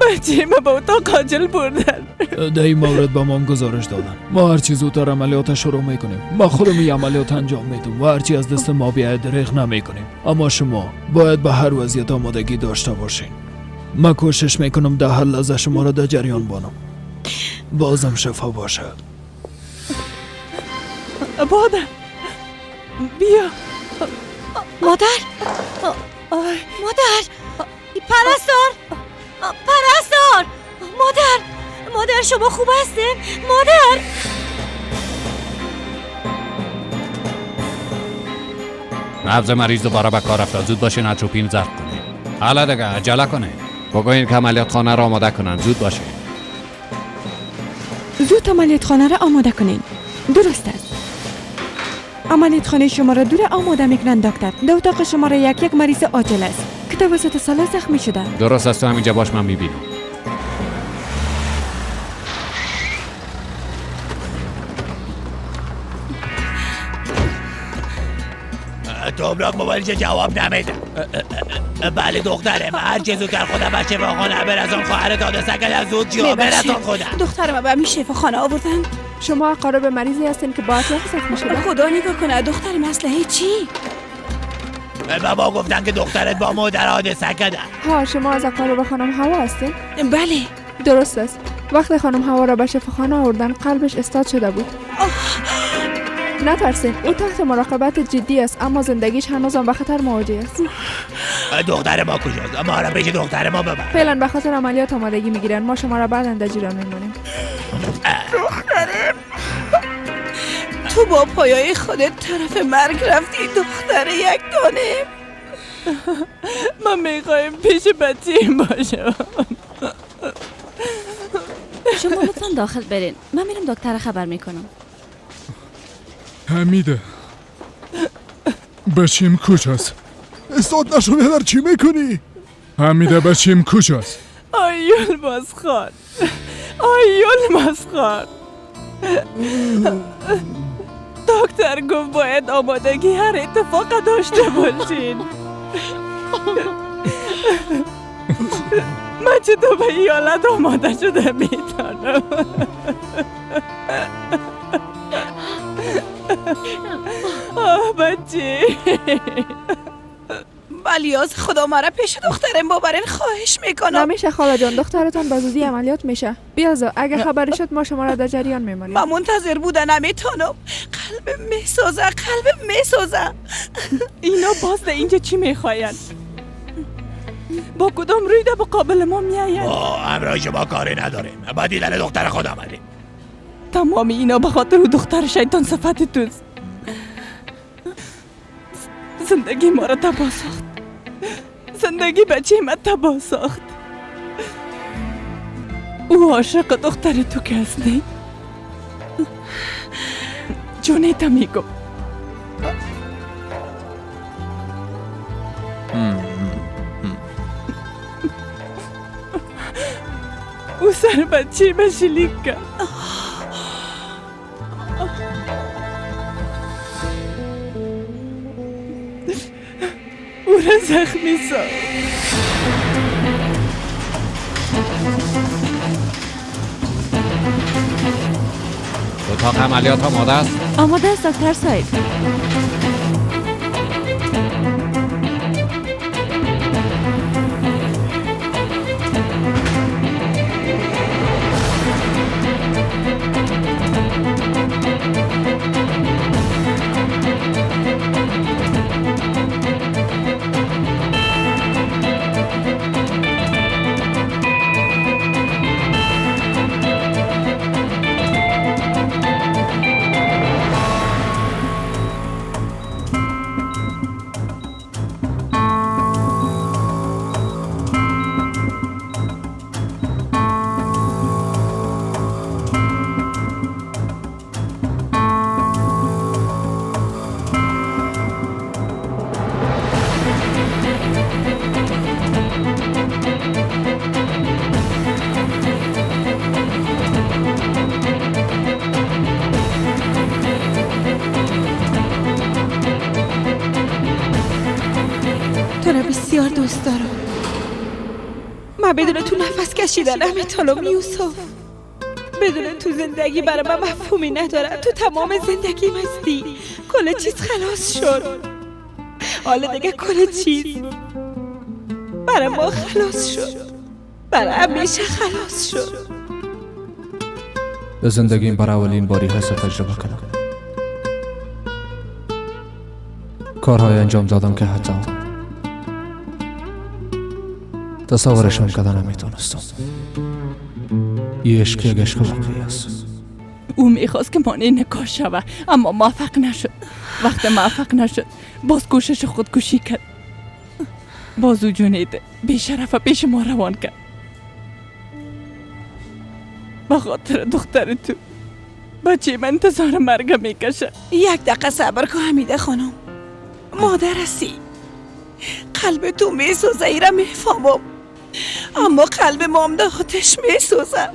بچه ما به اتاق عاجل بردن. در این مورد به ما گزارش دادن. ما هرچی زودتر عملیات شروع میکنیم. ما خودم این عملیات انجام میدیم و هرچی از دست ما بیاید دریغ نمیکنیم. اما شما باید به هر وضعیت آمادگی داشته باشین. من کوشش میکنم در هر لحظه شما را در جریان بانم. بازم شفا باشه. بادر بیا. مادر پرستار مادر شما خوب هستین؟ مادر نبض مریض دوباره به کار افتاد. زود باشین اتروپین زرد کنین. حالا دیگه عجله کنین. بگوین که عملیات خانه را آماده کنن. زود باشین. زود عملیات خانه را آماده کنین. درست است. عملیات خانه شما را دور آماده میکنن دکتر. در اتاق شما را یک مریض عاجل است که توسط سلا زخمی شده. درست است. تو همینجا باش، من میبینم. توبراک موبایلش جواب نمیده. بله دخترم، هر چه زودتر خودم به شفاخانه برسان. خواهرت حادثه کرده. زود جا برسان خودم. دخترم به همین شفاخانه آوردن. شما اقارب مریضی هستین که باعث زخمی شده. خدا نگاه کنه دخترم اسلحه چی؟ به ما گفتن که دخترت با مادر حادثه کرده. ها، شما از اقارب خانم هوا هستین؟ بله. درست است. وقتی خانم هوا را به شفاخانه آوردن قلبش استاد شده بود. نترسین، او تحت مراقبت جدی است، اما زندگیش هنوزم به خطر مواجه است. دختر ما کجاست؟ ما را پیش دختر ما ببر. فعلا به خاطر عملیات آمادگی میگیرن. ما شما را بعداً در جریان میمونیم. تو با پایای خودت طرف مرگ رفتی دختر یک دانه. من میخوایم پیش بچیم باشم. شما لطفا داخل برین. من میرم دکتر خبر میکنم. حمیده بچیم کجاست؟ استاد نشو بیادر چی میکنی؟ حمیده بچیم کجاست؟ آیول مسخر، آیول مسخر. دکتر گفت باید آمادگی هر اتفاق داشته باشین. من چطور به این حالت آماده شده میتونم؟ آه بچه. ولیاز خدا مرا پیش دخترم ببرین خواهش میکنم. نمیشه خاله جان، دخترتان به زودی عملیات میشه. بیازا اگه خبری شد ما شما را در جریان میمانیم. من منتظر بودن نمیتونم. قلبم میسوزه، قلبم میسوزه. اینا باز ده اینجا چی میخواین؟ با کدام روی ده مقابل ما میاین؟ با امرای شما کاری نداریم. با دیدن دختر خود آمدیم. تمام اینا به خاطر دختر شیطان صفت توست. زندگی ما را تباه ساخت. زندگی بچه من تباه ساخت. او عاشق دختر تو که هستی؟ جونیتا میگم. او سر بچه من شلیک کرد. او را زخمی ساخت. اتاق عملیات آماده است؟ آماده است دکتر صاحب. تو را بسیار دوست دارم. من بدون تو نفس کشیدن نمیتونم یوسف. بدون تو زندگی برای من مفهومی نداره. تو تمام زندگی هستی. کل چیز خلاص شد. حالا دیگه کل چیز برای ما خلاص شد. برای همیشه خلاص شد. به زندگیم برای اولین باری هست تجربه کنم. کارهای انجام دادم که حتی تصورش میکردن نمیتونستم. یه عشق یک عشق واقعی است. او میخواست که مانع نکاح شود اما موفق نشد. وقت موفق نشد باز کوشش خودکشی کرد. باز او جونید بیشرف پیش ما روان کرد. به خاطر دختر تو بچه من انتظار مرگ میکشه. یک دقیقه صبر کن حمیده خانم. مادر هستی. قلب تو میسوزه ای را میفهمم. اما قلب مام ده آتش میسوزه.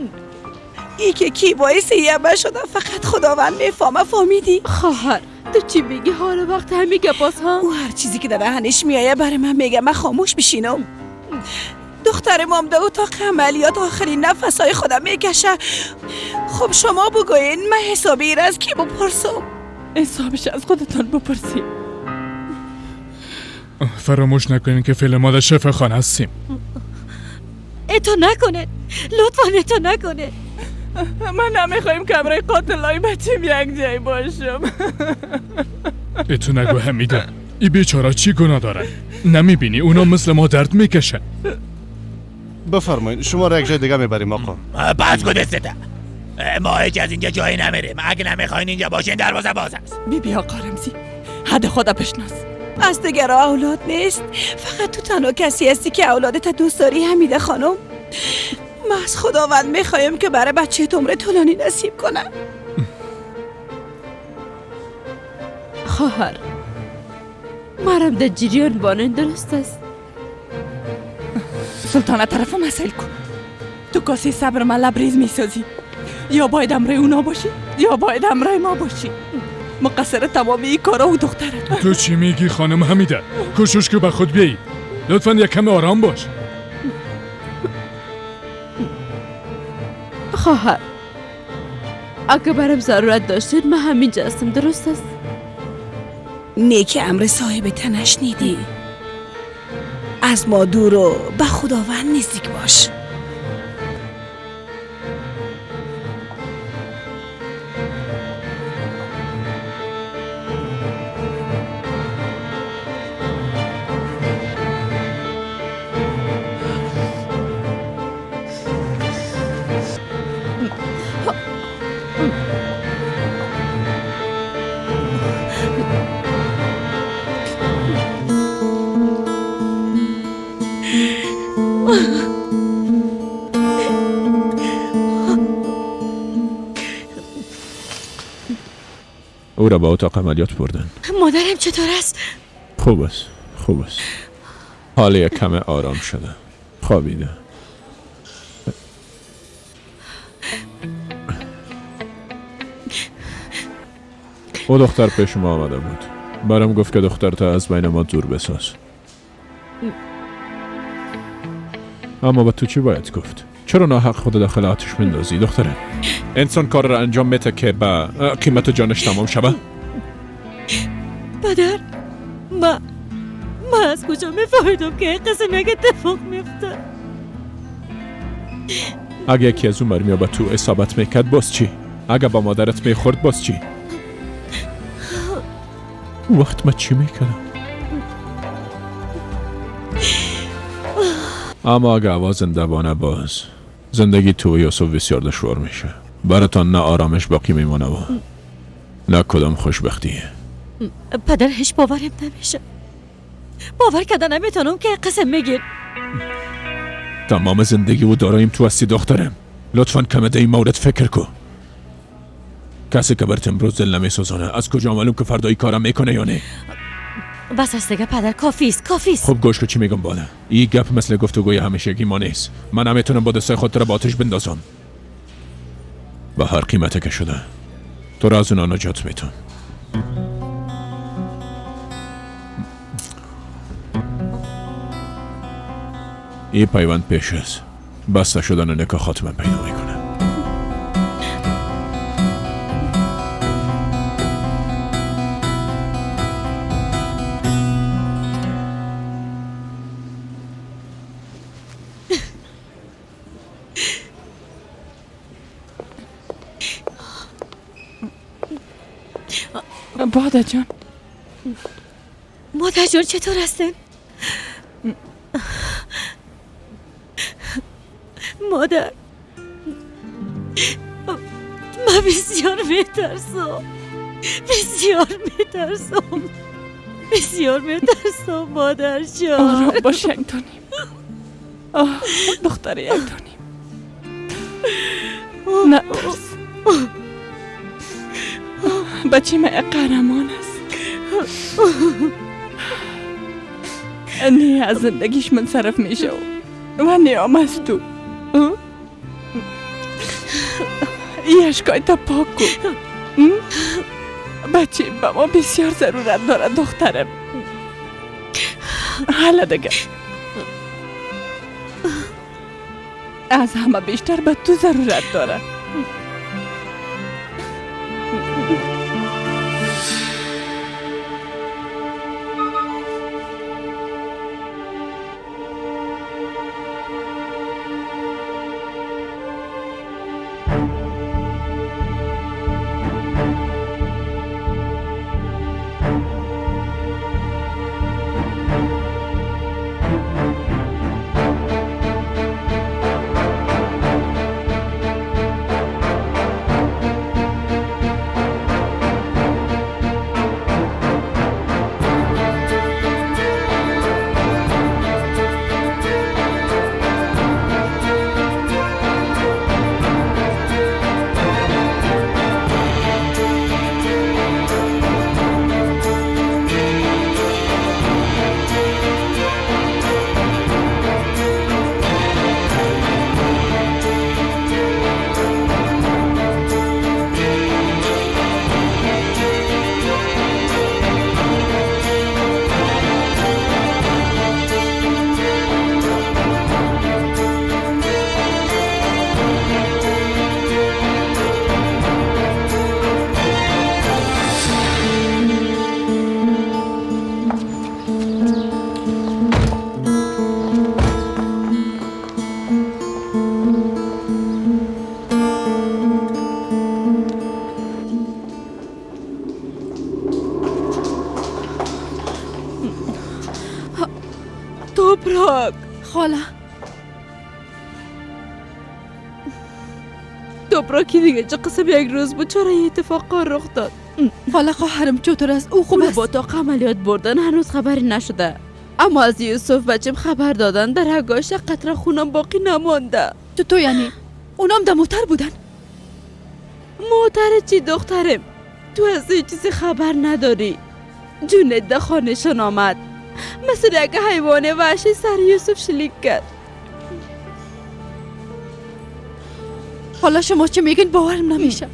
ای که کی باعث یبه شده فقط خداوند میفهمه. فهمیدی؟ خواهر تو چی میگی حال وقت همین گپاس ها؟ او هر چیزی که در دهنش میایه برای من میگه. من خاموش بشینم. دختر مام ده اتاق عملیات آخرین نفسهای خودم میکشه. خب شما بگوین من حسابی این از کی بپرسم؟ حسابش از خودتان بپرسید. فراموش نکنین که فعل ما در شفاخانه هستیم. اتو نکنه لطفا اتو نکنه. من نمیخوایم کمره قاتلای بچیم یک جای باشم. اتو نگو حمیده. ای بیچاره چی گناه دارن؟ نمیبینی اونا مثل ما درد میکشن. بفرمایید شما را یک جای دیگه میبریم آقا. بس کن دسته. ما هیچ از اینجا جایی نمیریم. اگه نمیخواین اینجا باشین دروازه باز است. بی آقا رمزی، حد خدا بشناس. از دیگرها اولاد نیست. فقط تو تنها کسی هستی که اولادت دوست داری حمیده خانم. ما از خداوند میخوایم که برای بچه عمر طولانی نصیب کنه. خواهر مرم در جریان بانن درست است. سلطانه طرف مسئل کن. تو کاسی صبر ما لبریز میسازی. یا باید امره اونا باشی یا باید امره ما باشی. مقصر تمامی این کارا و دختره. تو چی میگی خانم حمیده؟ کوشش که به خود بیایی. لطفاً یک کم آرام باش. خواهر اگه برم ضرورت داشتید من همینجا هستم درست است؟ نیک امر صاحب تنش نیدی. از ما دور و به خداوند نزدیک باش. او را به اتاق عملیات بردن. مادرم چطور است؟ خوب است. حال یک کم آرام شده. خوابیده. او دختر پیش ما آمده بود. برام گفت که دخترتا از بین ما دور بساز. اما به تو چی باید گفت؟ چرا ناحق خود داخل آتش مندازی دختره؟ انسان کار را انجام میده که با قیمت جانش تمام شبه؟ پدر ما از کجا میفهمیدم که این قسم یک اتفاق میفته؟ اگه یکی از اون مرمیا به تو اصابت میکرد باز چی؟ اگه با مادرت میخورد باز چی؟ وقت ما چی میکنم؟ اما اگه آواز زنده بانه باز زندگی تو یوسف بسیار دشوار میشه. براتان نه آرامش باقی میمونه و نه کدام خوشبختیه. پدر هیچ باورم نمیشه. باور کردن نمیتونم که قسم میگیر. تمام زندگی و دارایم تو هستی دخترم. لطفاً کم ده این مورد فکر کن. کسی که برت امروز دل نمیسوزانه از کجا معلوم که فردایی کارم میکنه یا نه؟ بس است دیگه پدر، کافیست. خب گوش که چی میگم بالا. این گپ مثل گفتگوی همیشگی ما نیست. من نمیتونم با دستای خود را با آتش بندازم. به هر قیمته که شده تو را از اونا نجات میتون. این پیوند پیش است. بسته شدن نکاح خاتمه پیدا میکنه. باده جان. مادر جان چطور هستن؟ مادر من بسیار میترسم مادر جان. آرام باش یکدانیم. دختر یکدانیم. نه ترس. بچه من قهرمان است. نه از زندگیش منصرف میشه و نیام از تو. یه اشکای تا پاک کن. بچه با ما بسیار ضرورت داره دخترم. حالا دیگه از همه بیشتر به تو ضرورت داره. توپراک خاله توپراکی دیگه چه قسم یک روز بود چرا یه اتفاقا رخ داد. خاله خواهرم چطور است؟ او خوب است؟ با اتاق عملیات بردن هنوز خبری نشده، اما از یوسف بچم خبر دادن در حگاش قطره خونم باقی نمانده. تو یعنی اونام در موتر بودن؟ موتر چی دخترم؟ تو از این چیزی خبر نداری. جونت در خانهشان آمد مثل یک حیوان وحشی سر یوسف شلیک کرد. حالا شما چه میگین باورم نمیشه.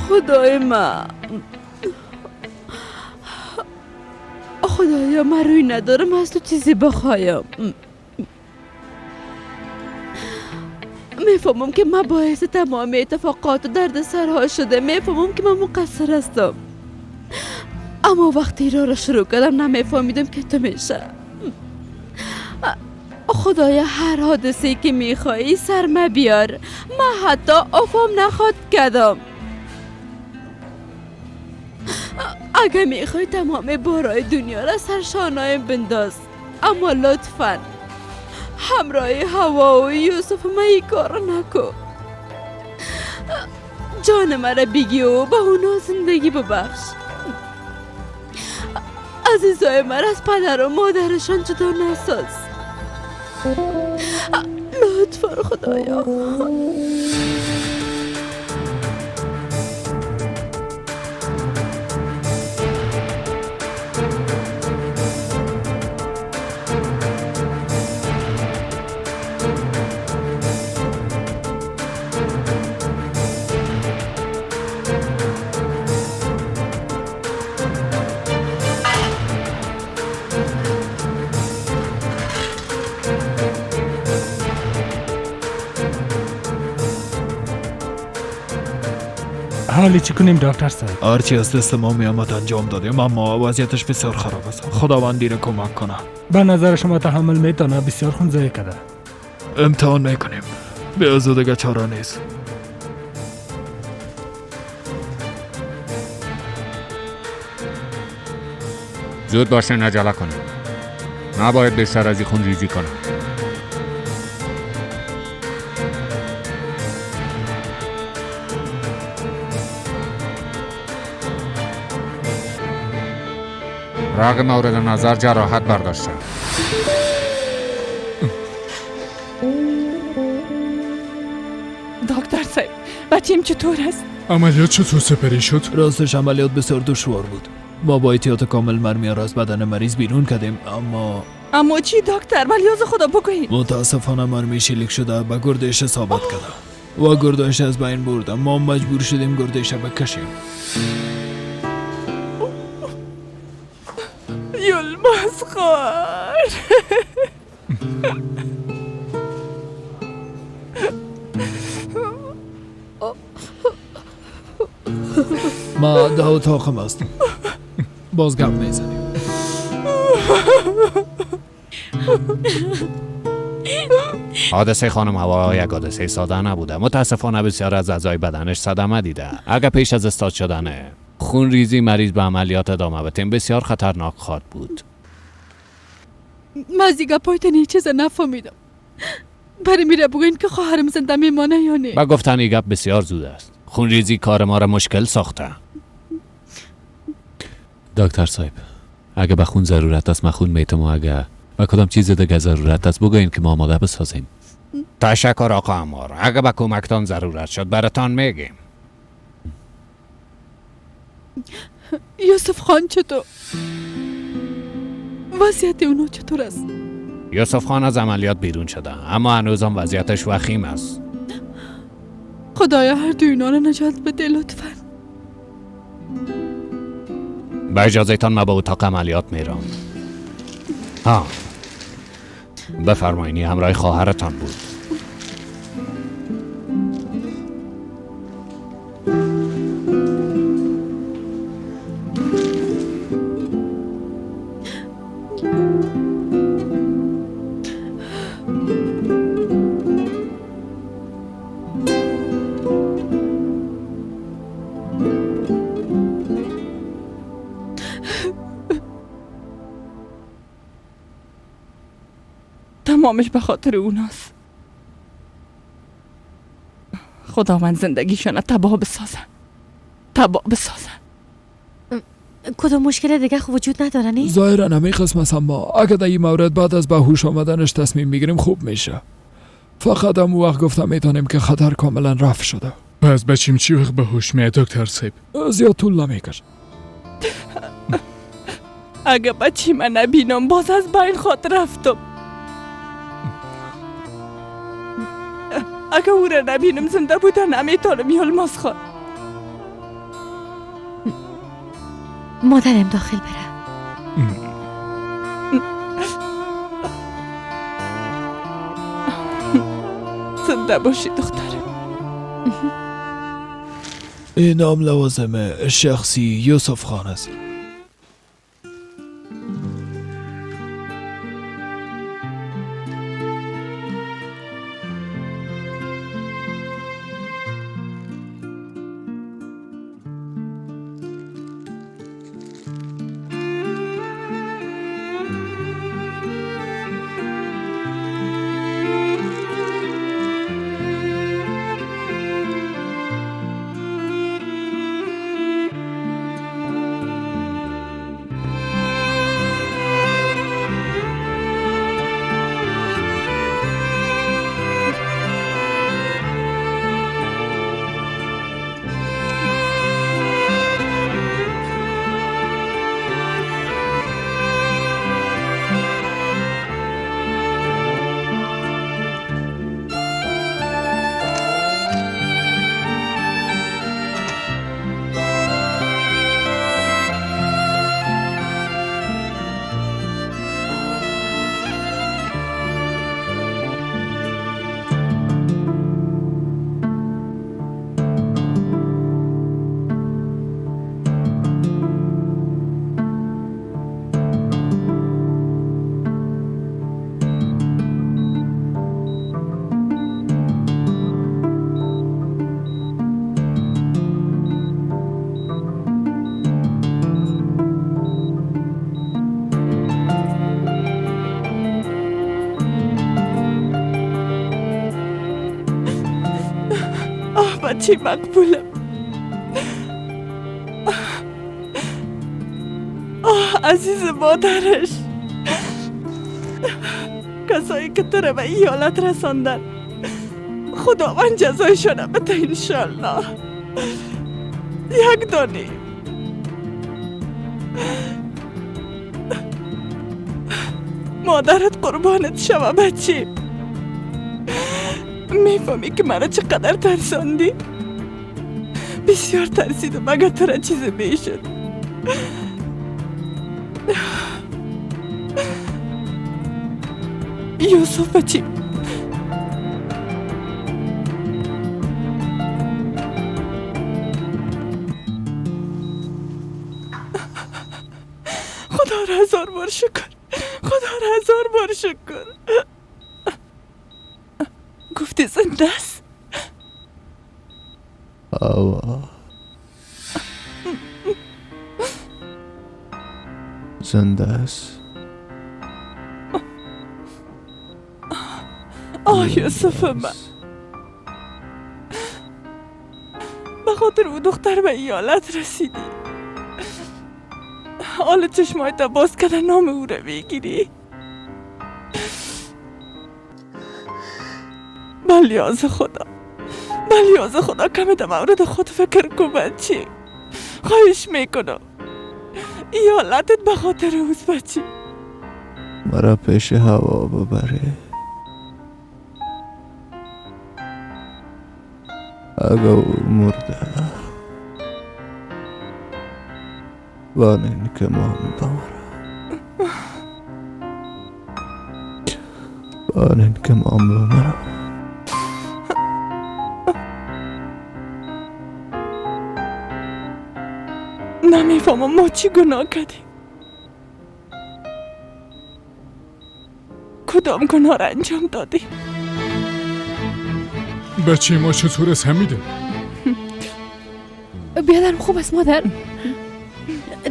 خدای من، خدایا من روی ندارم از تو چیزی بخوایم. میفهمم که من باعث تمام اتفاقات و درد سرها شده، میفهمم که من مقصر هستم، اما وقتی را شروع کردم نمیفهمیدم که تو میشه. خدایا هر حادثه‌ای که میخوایی سر مبیار، من حتی افام نخواد کردم. اگه میخوای تمام بارای دنیا را سر شانه‌ام بنداز، اما لطفاً همراه هوا و یوسف من این کار نکن. جان مرا بگی و به اونا زندگی ببخش. عزیزای من از پدر و مادرشان جدا نساز. لطفاً خدایا. حالی چی کنیم دکتر صاحب؟ هرچی از دست ما میامد انجام دادیم اما وضعیتش بسیار خراب است. خداوند دیر کمک کنه. به نظر شما تحمل میتونه؟ بسیار خون ضایع کرده. امتحان میکنیم. به از دیگه چاره نیست. زود باشین عجله کنیم. نباید بیشتر از این خون ریزی کنم. رگ مورد نظر جراحت برداشته. دکتر صاحب بچیم چطور است؟ عملیات چطور سپری شد؟ راستش عملیات بسیار دشوار بود. ما با احتیاط کامل مرمی را از بدن مریض بیرون کردیم اما چی دکتر؟ ولی از خدا بگویید. متاسفانه مرمی شلیک شده به گردش اصابت کرده و گردش از بین برده. ما مجبور شدیم گردش بکشیم. یلماز خور. ما در اتاقم هستم. باز گپ میزنیم. حادثه خانم هوا یک حادثه ساده نبوده. متاسفانه بسیار از اعضای بدنش صدمه دیده. اگر پیش از استاد شدن خون ریزی مریض به عملیات ادامه بدیم بسیار خطرناک خواهد بود. من از دیگه پایتن یه چیز نفهمیدم. برای میره بگوین که خواهرم زنده میمانه یا نه؟ با گفتن این گپ بسیار زود است. خون ریزی کار ما را مشکل ساخته. دکتر صاحب اگه به خون ضرورت است من خون میتم و اگه به کدام چیز دیگه ضرورت است بگوین که ما آماده بسازیم. تشکر آقا عمار. اگه به کمکتان ضرورت شد براتان میگیم. یوسف خان چطور؟ وضعیت اونو چطور است؟ یوسف خان از عملیات بیرون شده اما هنوزم وضعیتش وخیم است. خدایا هر دو اینا رو نجات بده لطفاً. با اجازه تان من به اتاق عملیات میرم. بفرمایینی همراه خواهرتان بود. تمامش به خاطر اوناست. خداوند زندگیشون تباه بسازن. کدام مشکل دیگه خوب وجود نداره نی؟ ظاهرا همین قسم است اما اگه در این مورد بعد از به هوش آمدنش تصمیم میگیریم خوب میشه. فقط هم وقت گفتم میتونیم که خطر کاملا رفع شده. پس بچیم چی وقت به هوش میاد دکتر صاحب؟ زیاد طول نمیکشه. اگه بچی من نبینم باز از بین خود رفتم. اگه او را نبینم زنده بودن نمیتونم یلماز خان. مادرم داخل بره. زنده باشی دخترم. این نام لوازم شخصی یوسف خان است. بچه مقبولم. عزیز مادرش، کسایی که تو رو به این حالت رساندن، خداوند جزایشان بده انشالله. یک دانه مادرت قربانت شوه بچه. میفهمی که مرا چقدر ترساندی؟ بسیار ترسیدم اگر تو را چیزی میشد. یوسف بچه، خدا را 1000 بار شکر، خدا را 1000 بار شکر. گفتی زنده است؟ زنده است. یوسف من، به خاطر او دختر به این حالت رسیدی. حالا چشمایت باز کرده نام او رو بگیری. بلیاز خدا، بلیاز خدا، کمی در مورد خود فکر کن بچه. خواهش میکنم، این حالتت به خاطر اوست بچه. مرا پیش هوا ببره. اگه او مرده وانین که من بمرم، وانین که من بمرم. نمیفهمم ما چی گناه کردیم؟ کدام گناه را انجام دادیم؟ بچه ما چطور است حمیده؟ بیادرم خوب است مادر.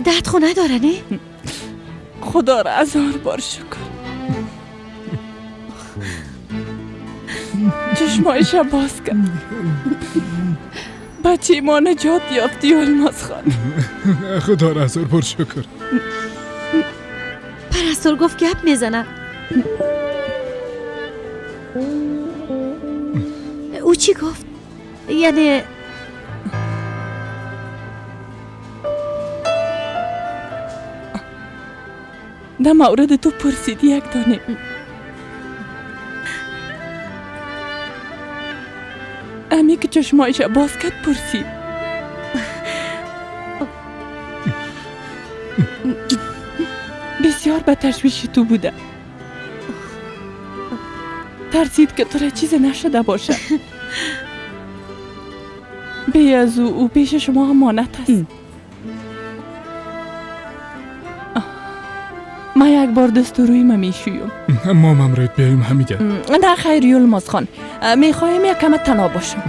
درد خو نداره نه؟ خدا را 1000 بار شکر. چشمایش باز کرد. بچه ما نجات یافتی الماس خان. خدا را 1000 بار شکر. پرستار گفت گپ میزنه. او چی گفت؟ یعنی در مورد تو پرسیدی یک دانه. امی که چشمایش باز کرد پرسید. بسیار به تشویش تو بوده. ترسید که تو را چیز نشده باشه. بی از او پیش شما امانت است. ما یک بار دست روی ما میشویم. ما ممرد بیاییم حمیده. نه خیر یلماز خان، میخوایم یک کم تنها باشم.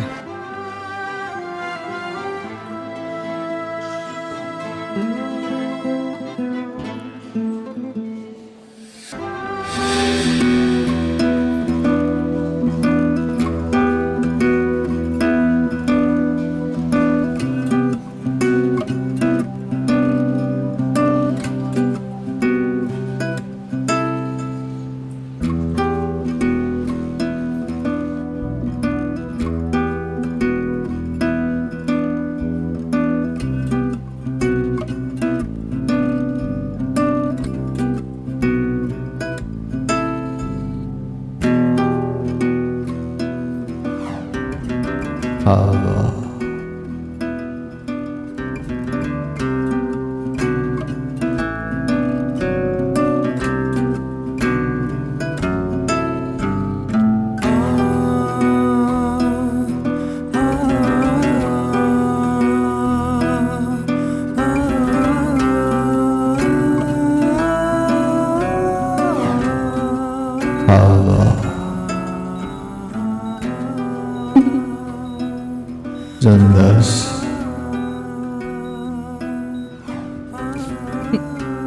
زنده است.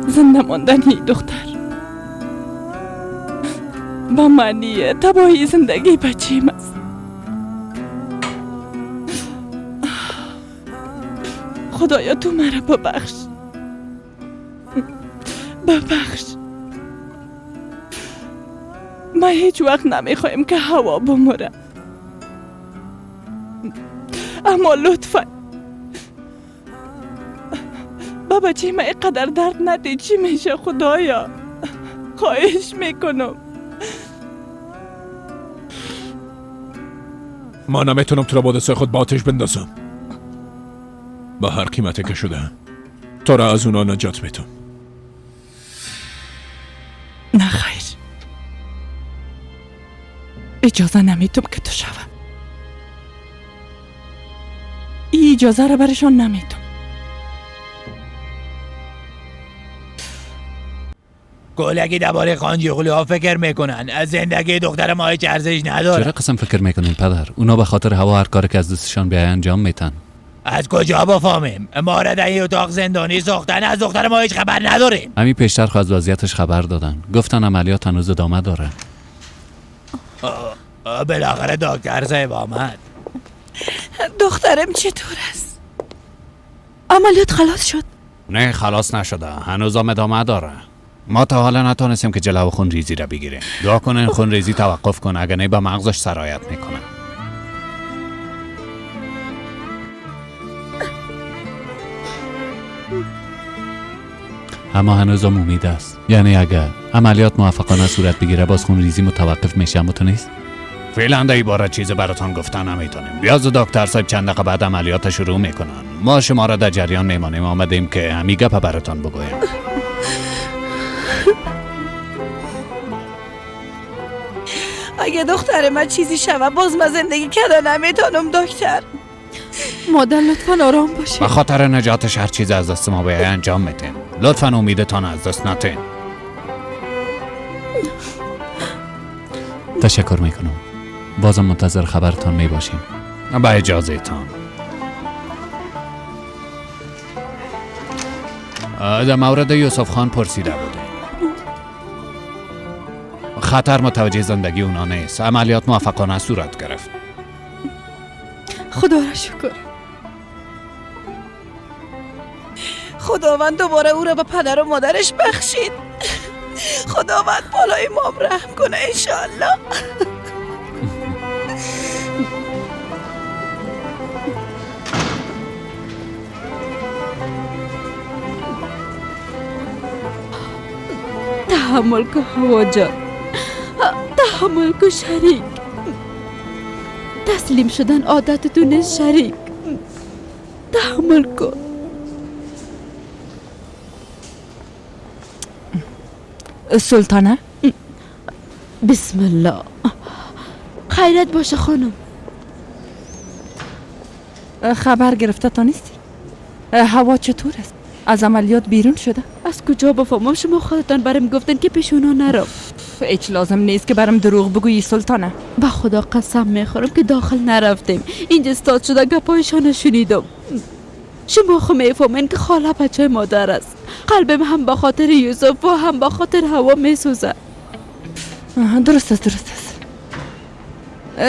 زنده ماندنی دختر با معنی تباهی زندگی بچیم است. خدایا تو مرا ببخش. ببخش. ما هیچ وقت نمیخوایم که هوا بمره، اما لطفا با بچه ما اینقدر درد ندی. چی میشه خدایا؟ خواهش میکنم. ما نمیتونم تو را با دست خود با آتش بندازم. با هر قیمتی که شده تو را از اونا نجات میدم. نه خیر، اجازه نمیتم که تو شوه. این اجازه را برشان نمیتم. کلگی درباره خانجیغلی ها فکر میکنن از زندگی دختر ما هیچ ارزش نداره. چرا قسم فکر میکنین پدر؟ اونا به خاطر هوا هر کاری که از دستشان بیای انجام میتن. از کجا بفهمیم؟ ما را در این اتاق زندانی ساختن، از دختر ما هیچ خبر نداریم. همین پیشتر خود از وضعیتش خبر دادن، گفتن عملیات هنوز ادامه داره. بالاخره دکتر صاحب آمد. دخترم چطور است؟ عملیات خلاص شد؟ نه خلاص نشده، هنوز هم ادامه داره. ما تا حالا نتونستیم که جلو خون ریزی را بگیریم. دعا کنین خون ریزی توقف کنه، اگر نه به مغزش سرایت میکنه. اما هنوزم امید است. یعنی اگر عملیات موفقانه صورت بگیره باز خون ریزی متوقف میشه، اما تو نیست؟ فعلا در عبارت چیزی براتون گفتن نمیتونیم. بیاز دکتر صاحب چند دقیقه بعد عملیات شروع میکنن. ما شما را در جریان میمانیم. آمدیم که همین گپ براتون بگویم. اگه دختر من چیزی شوه باز من زندگی کردن نمیتونم دکتر. مادر لطفا آرام باشه. به خاطر نجاتش هر چیز از دست ما بیای انجام میتین. لطفا امیدتان از دست نتین. تشکر میکنم. بازم منتظر خبرتان میباشیم. با اجازه تان. در مورد یوسف خان پرسیده بوده. خطر متوجه زندگی اونا نیست. عملیات موفقانه صورت گرفت. خدا را شکر. خداوند دوباره او را به پدر و مادرش بخشید. خداوند بالای مام رحم کنه انشالله. تحمل کو هوا جان، تحمل کو شریک. تسلیم شدن عادتتون شریک. تحمل کو. سلطانه بسم الله. خیرت باشه خانم. خبر گرفته تا نیستی؟ هوا چطور است؟ از عملیات بیرون شده؟ از کجا بفهمم؟ شما خودتان برام گفتن که پیش اونا نرم. هیچ لازم نیست که برام دروغ بگویی سلطانه. با خدا قسم میخورم که داخل نرفتیم. اینجا استاد شده گپایشان شنیدم. شما خو میفهمین که خاله بچه مادر است. قلبم هم با خاطر یوسف و هم با خاطر هوا میسوزه. درست است درست است.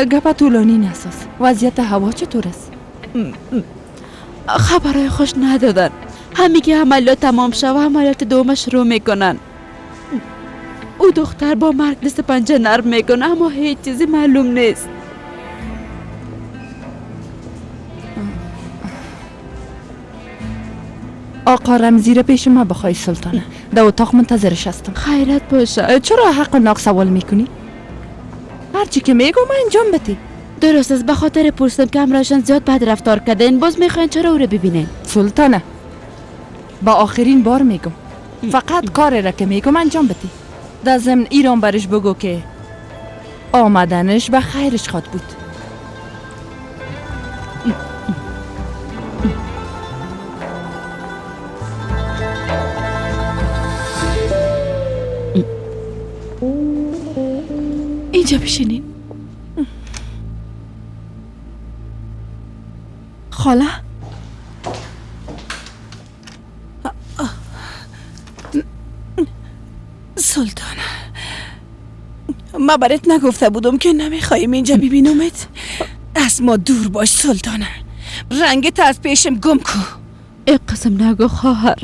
گپ طولانی نساز. وضعیت هوا چطور است؟ خبرای خوش ندادن. همین که عملیات تمام شد و عملیات دوم شروع میکنن. او دختر با مرگ دست پنجه نرم میکنه اما هیچ چیزی معلوم نیست. آقا رمزی را پیش ما بخوای سلطانه. در اتاق منتظرش هستم. خیرت باشه. چرا حق ناق سوال میکنی؟ هرچی که میگم انجام بدی. درست است. به خاطر پرسیدم که امرایشان زیاد بد رفتار کردن. باز میخواین چرا او رو ببینین؟ سلطانه با آخرین بار میگم فقط کار را که میگم انجام بدی. در ضمن ایران برش بگو که آمدنش به خیرش خواد بود. اینجا بشینین. خاله سلطانه ما برات نگفته بودم که نمیخوایم اینجا ببینمت. از ما دور باش سلطانه. رنگت از پیشم گم کو. ای قسم نگو خواهر.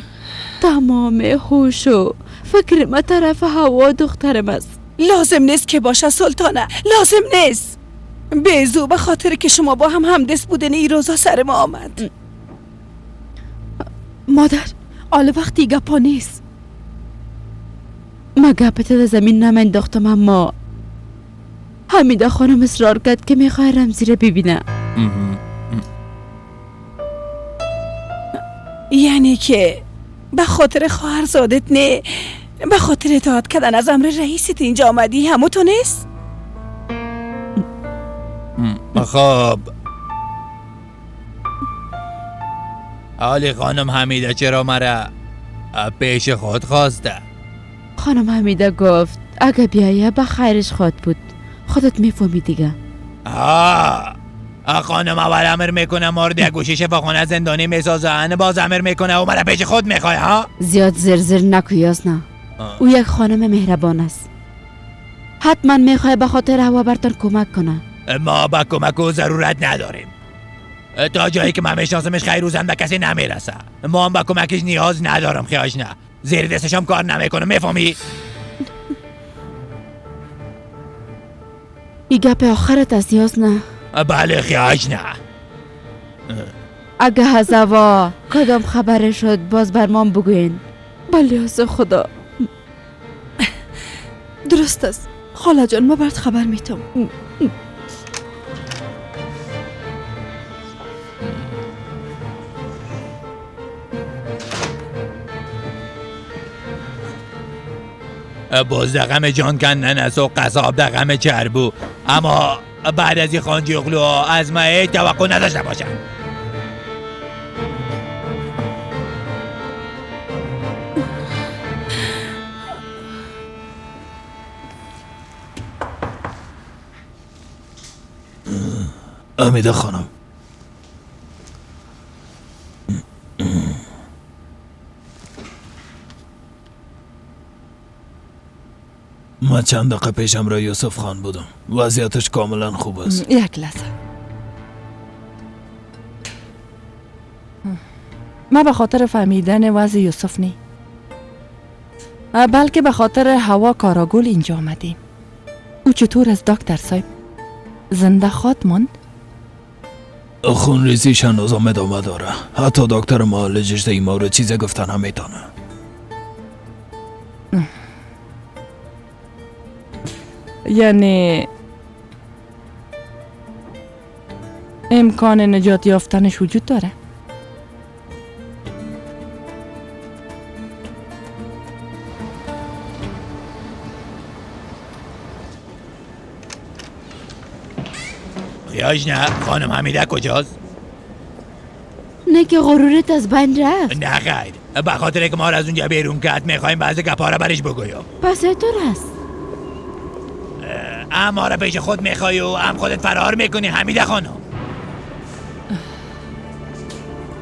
تمام هوش و فکر ما طرف هوا دخترم است. لازم نیست که باشه سلطانه، لازم نیست. بیزو به خاطر که شما با هم همدست بودن این روزا سر ما آمد. مادر حال وقتی گپا نیست. ما گپت در زمین نمینداختم، اما حمیده خانم اصرار کرد که میخواه رمزی رو ببینه. یعنی که به خاطر خواهرزادت نه، به خاطر اطاعت کردن از امر رئیست اینجا آمدی همو تو نیست؟ خب حالی خانم حمیده چرا مرا پیش خود خواسته؟ خانم حمیده گفت اگه بیایه به خیرش خود بود. خودت میفهمی دیگه. خانم اول امر میکنه مورد یک گوشی شفاخانه زندانی میسازن، باز امر میکنه و مرا پیش خود میخواه. ها زیاد زرزر نکویاس نه. او یک خانم مهربان است. حتما میخواه به خاطر هوا برتان کمک کنه. ما با کمک و ضرورت نداریم. تا جایی که من میشناسمش خیر روزن به کسی نمیرسه. ما هم با کمکش نیاز ندارم. خیاش نه، زیر دستش هم کار نمیکنه. میفهمی؟ ای گپ آخرت از نیاز نه؟ بله خیاش نه. اگه از هوا کدام خبره شد باز برمان بگوین. بله از خدا. درست است خاله جان، ما برات خبر میتم. باز دقم جان کندن است و قصاب دقم چربو. اما بعد از این خانجی اغلوها از ما توقع نداشته باشم. حمیده خانم، ما چند دقیقه پیش همراه یوسف خان بودم. وضعیتش کاملا خوب است. یک لحظه. ما به خاطر فهمیدن وضع یوسف نی، بلکه به خاطر هوا کاراگل اینجا آمدیم. او چطور از دکتر صاحب؟ زنده خواد ماند؟ خون ریزیش هنوز هم ادامه داره. حتی دکتر معالجش در این مورد چیزی گفتن هم میتونه. یعنی امکان نجات یافتنش وجود داره؟ خیاش نه. خانم حمیده کجاست؟ نه که غرورت از بین رفت. نه خیر، به خاطر که ما را از اونجا بیرون کرد میخوایم بعضی گپا را برش بگویم. پس طور است. اما را پیش خود میخوای و هم خودت فرار میکنی حمیده خانم.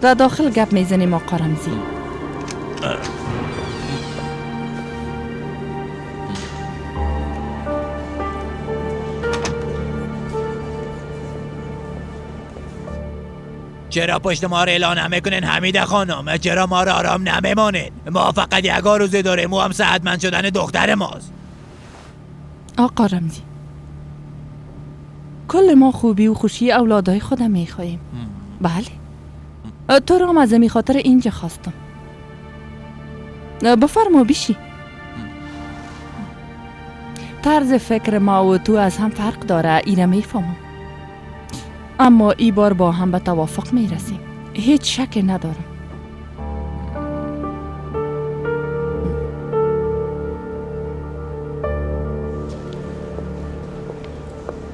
در داخل گپ میزنیم آقا رمزی. چرا پشت ما را اعلان نمیکنین حمیده خانم؟ چرا ما را آرام نمیمانید؟ ما فقط یک روزه داریم و هم صحتمند شدن دختر ماست. آقا رمزی، کل ما خوبی و خوشی اولادای خودم میخواییم. بله، تو را هم از می خاطر اینجا خواستم. بفرما بیشی. طرز فکر ما و تو از هم فرق داره، ایره میفهمم. اما ای بار با هم به توافق میرسیم. هیچ شک ندارم.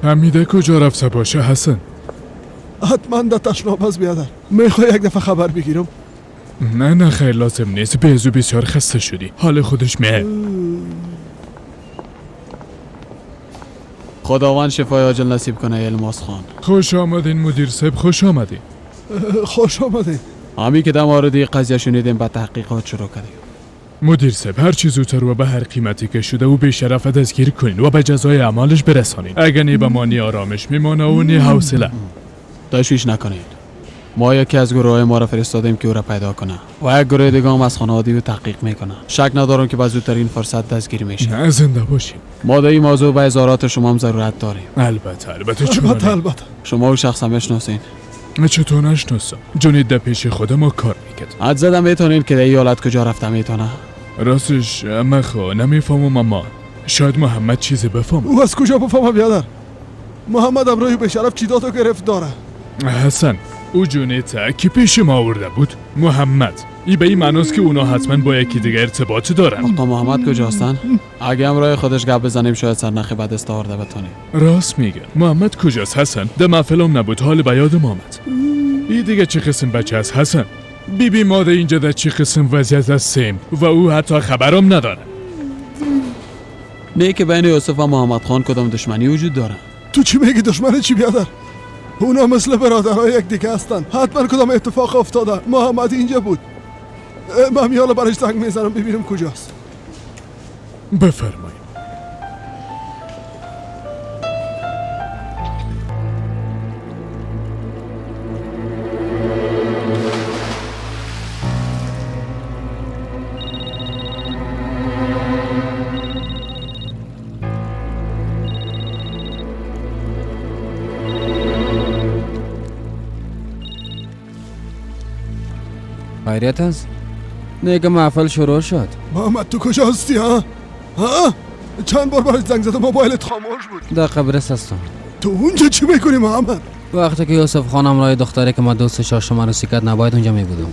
حمیده کجا رفته باشه حسن؟ حتما در تشناباز بیادر. میخوای یک دفعه خبر بگیرم؟ نه خیر لازم نیست. بیزو بسیار خسته شدی. حال خودش میه. خداوند شفای عاجل نصیب کنه الماس خان. خوش آمدین مدیر صاحب، خوش آمدین. خوش آمدین. همین که در مورد قضیه شنیدیم به تحقیقات شروع کردیم. مدیر صاحب هر چی زودتر و به هر قیمتی که شده و به شرف دستگیر کنین و به جزای اعمالش برسانین. اگر نی به مانی آرامش میمانه و نی حوصله. تشویش نکنید. ما یکی از گروه ما را فرستادیم که او را پیدا کنه و یک گروه دیگه هم از خانواده او تحقیق میکنه. شک ندارم که با زودترین فرصت دستگیری میشه. نه زنده باشیم. ما در این موضوع به اظهارات شما هم ضرورت داریم. البته چون البته شما او شخصا میشناسین؟ چطور نشناسم؟ جونید در پیش خود ما کار میکرد. حد زدم میتونین که در این حالت کجا رفته میتونه؟ راستش مخو نمیفهمم اما شاید محمد چیزی بفهم. او از کجا بفهمم بیادر؟ محمد امروی به شرف چیزاتو گرفت داره. حسن او جونیتا که پیش ما آورده بود محمد ای به این معناست که اونا حتما با یکی دیگه ارتباط دارن. آقا محمد کجاستن؟ اگه همراه خودش گپ بزنیم شاید سرنخ بد استعارده بتونیم. راست میگه. محمد کجاست حسن؟ ده محفلم نبود حال به یاد آمد. ای دیگه چه قسم بچه است حسن؟ بیبی ما ده اینجا در چه قسم وضعیت هستیم و او حتی خبرم نداره. نه که بین یوسف و محمد خان کدام دشمنی وجود داره؟ تو چی میگی دشمن چی بیادر؟ اونا مثل برادرهای یک دیگه هستن. حتما کدام اتفاق افتاده. محمد اینجا بود. من میالا برش زنگ میزنم ببینم کجاست. بفرمایید. خیریت است؟ نیگه محفل شروع شد. محمد تو کجا هستی ها؟ چند بار برای زنگ زدم موبایلت خاموش بود. در قبرس هستم. تو اونجا چی میکنی محمد؟ وقتی که یوسف خانم رای دختره که ما دوستش شما رو سیکت نباید اونجا میبودم.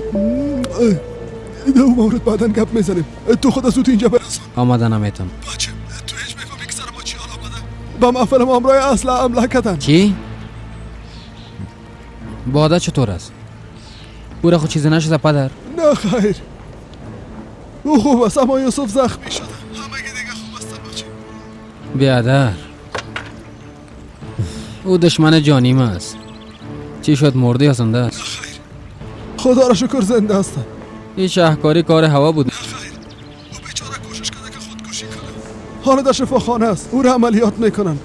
دو مورد بعدن گپ میزنیم. تو خدا زود اینجا برسون. آماده نمیتم. بچه تو هیچ میفهمی که سر ما چی حال آمده؟ با محفل ما امرای اصلا حمله کردن. چی؟ باده چطور است؟ او را خود چیزی نشده پدر؟ نه خیر. او خوب است اما یوسف زخمی شده. همه دیگه خوب هستن بچه. بیادر او دشمن جانیم است. چی شد مرده یا زنده است؟ خیر. خدا را شکر زنده هستن. این شهکاری کار هوا بود. خیر. او بیچاره کوشش کرده که خودکشی کنه. حالا در شفاخانه است. او را عملیات میکنن.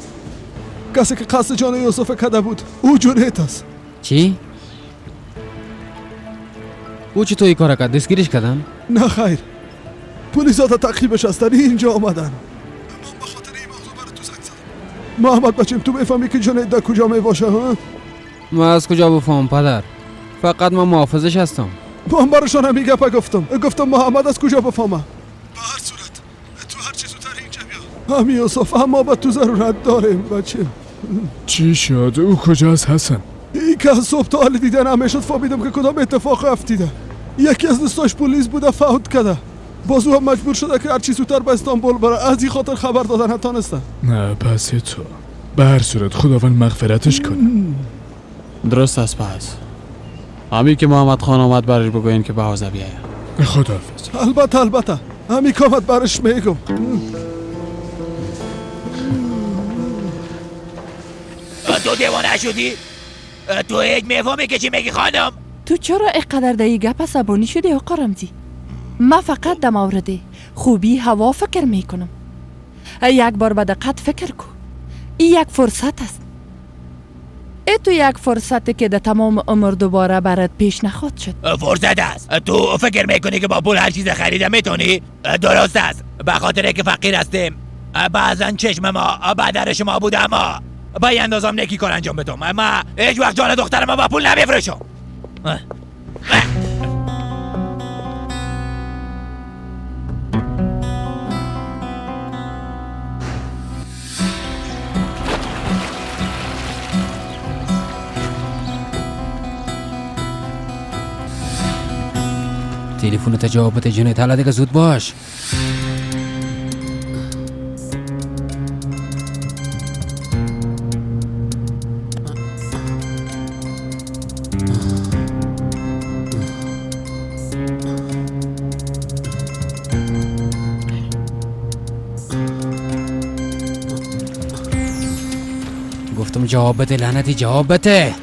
کسی که قصد جان یوسف کرده بود او جونیت است. چی؟ او چی تو این کار کرد؟ دستگیرش کردن؟ نه خیر. پلیسات تعقیبش هستن اینجا آمدن. من به خاطر این موضوع برای تو زنگ زدم. محمد بچیم تو بفهمی که جونیت در کجا می باشه ها؟ من از کجا بفهم پدر؟ فقط من محافظش هستم. من براشون همین گپه گفتم محمد از کجا بفهمه؟ به هر صورت تو هر چی زودتر اینجا بیا. همین یوسف اما به تو ضرورت داریم بچه. چی شد؟ او کجاست حسن؟ این که از صبح تا حال دیدن همیشه فهمیدم که کدام اتفاق افتیده. یکی از دوستاش پلیس بوده فوت کرده. باز او هم مجبور شده که هر چی زودتر به استانبول بره. از این خاطر خبر دادن نتونستن. نه پس تو به هر صورت خداوند مغفرتش کنه. درست است پس. همین که محمد خان آمد برش بگوین که به حاضر بیایه. خداحافظ. البته همین که آمد برش میگم. تو دیوانه شدی؟ تو هیچ میفهمی که چی میگی خانم؟ تو چرا اینقدر در این گپ عصبانی شدی آقا رمزی؟ من فقط در مورد خوبی هوا فکر میکنم. یک بار به دقت فکر کن. این یک فرصت است. تو یک فرصتی که در تمام عمر دوباره برات پیش نخواهد شد. فرصت است. تو فکر میکنی که با پول هر چیز خریده میتونی؟ درست است. به خاطر که فقیر هستیم بعضا چشم ما بدر شما بوده اما با این اندازم نیکی کار انجام بدم. اما هیچ وقت جان دختر ما با پول نمیفروشم. تلفن جواب بده جونیت. حالا دیگه زود باش. گفتم جواب بده لعنتی جواب بده.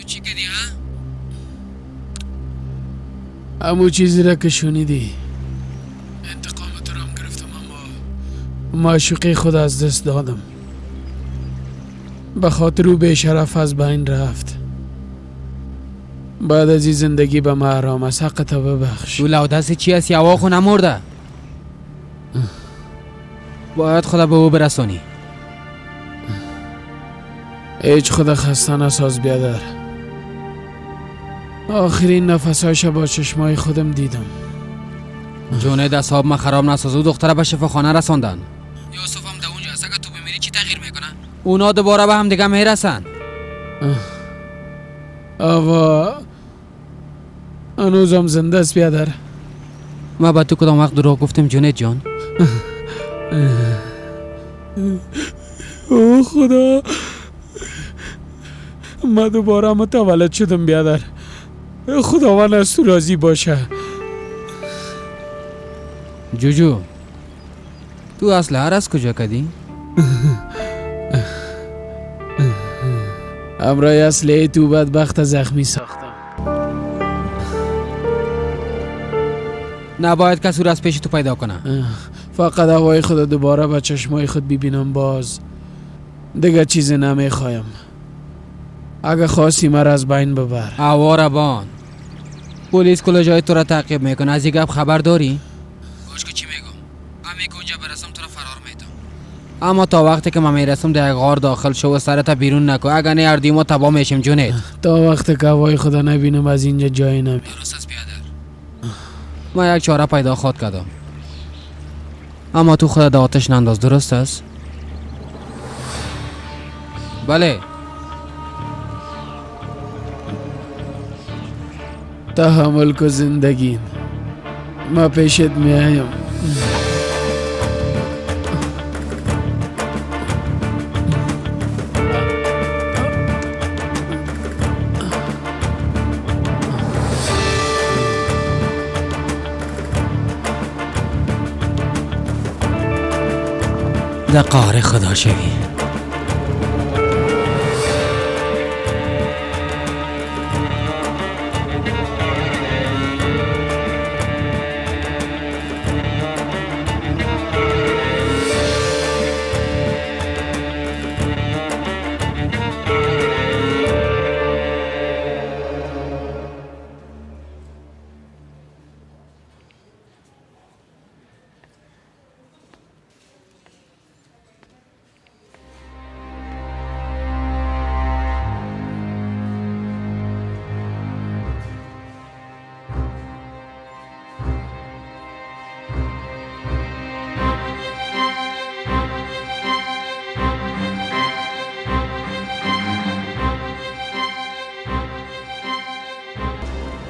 چی کردی ها؟ همو چیزی را که شنیدی انتقام تو را هم گرفتم، اما معشوقه خود از دست دادم. به خاطر او به شرف از بین رفت. بعد از این زندگی به ما آرام است، حق تو ببخش. تو لودست چی هستی؟ هوا خو نمرده. باید خدا به او برسانی. هیچ خدا خسته نساز بیادر. آخرین نفسهایش با چشمای خودم دیدم. جونه دست ما خراب نساز. او دختره به شفاخانه رساندن. یوسف هم ده اونجا است. اگه تو بمیری چی تغییر میکنه؟ اونا دوباره به هم دیگه میرسن. آوا هنوزم زنده است بیادر. ما با تو کدام وقت دروغ گفتیم جونید جان؟ او خدا، من دوباره متولد شدم بیادر. خداوند از تو راضی باشه. جوجو تو اسلحه از کجا کدی؟ امرای اسلحه تو بدبخت زخمی ساختم. نباید کسی رو از پیش تو پیدا کنه. فقط هوای خدا دوباره به چشمای خود ببینم. باز دیگه چیزی نمیخوایم. اگه خواستی مرا از بین ببر. هوا بان. پلیس کل جای تو را تعقیب میکنه. از این گپ خبر داری؟ گوش که چی میگم؟ همه که اونجا برسم تو را فرار میدم. اما تا وقتی که من میرسم در غار داخل شو و سرت بیرون نکو. اگه نیاردیم و تبا میشیم جونید. تا وقتی که هوای خدا نبینم از اینجا جایی نمیرم. درست است بیادر. من یک چاره پیدا خود کردم. اما تو خود آتش ننداز. درست است؟ بله. تحمل کو زندگی. ما پیشت میایم. در قهر خدا شوی.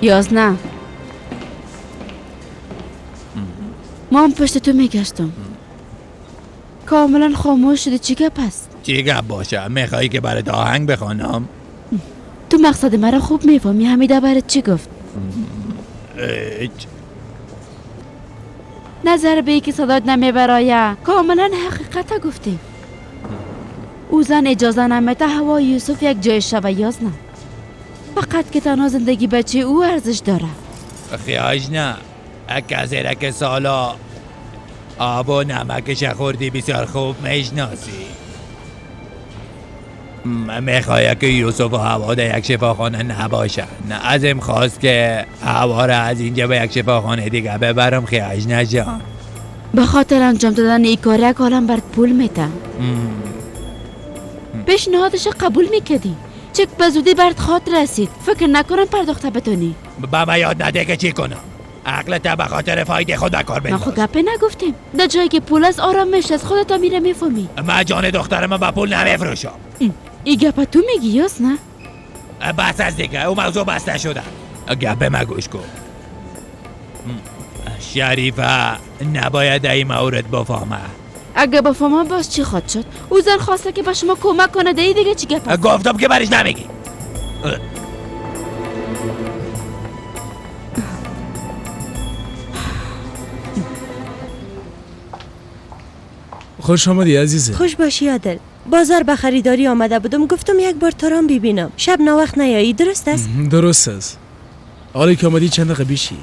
یازنه ما هم پشت تو میگشتم. کاملا خاموش شده. چی گپ است؟ چی گپ باشه؟ میخوایی که برات آهنگ بخوانم؟ تو مقصد مرا خوب میفهمی. حمیده برات چی گفت؟ نظر به ای که صدات نمیبرایه. کاملا حقیقت گفتی. او زن اجازه نمیده هوای یوسف یک جای شوه. یازنه فقط که تنها زندگی بچه او ارزش داره. خیاج نه. کسی را که سالا آب و نمکش خوردی بسیار خوب میشناسی. میخوای که یوسف و هوا در یک شفاخانه نباشن. ازم خواست که هوا را از اینجا به یک شفاخانه دیگه ببرم. خیاج نه جان. به خاطر انجام دادن ای کار یک عالم برات پول میتن. پیشنهادش قبول میکردی. چک به زودی برات خاطر رسید. فکر نکنم پرداخته بتونی. با من یاد نده که چی کنم. عقلت به خاطر فایده خود کار بنداز. ما خود گپه نگفتیم. در جایی که پول از آرام میشه از خودتا میره میفهمی. من جان دخترم با پول نمیفروشم. ای گپه تو میگی یاس نه؟ بس از دیگه. او موضوع بسته شده. گپه مگوش کن. شریفه نباید این مورد بفهمه. اگه بفهمم باز چی خواهد شد؟ او زن خواسته که به شما کمک کنه. دیگه چی گپ است؟ گفتم که برش نمیگی. خوش آمدی عزیزه. خوش باشی عادل. بازار به خریداری آمده بودم، گفتم یک بار تو را ببینم. شب ناوقت نیایی، درست است؟ درست است. حالی که آمدی چند دقیقه بیشی.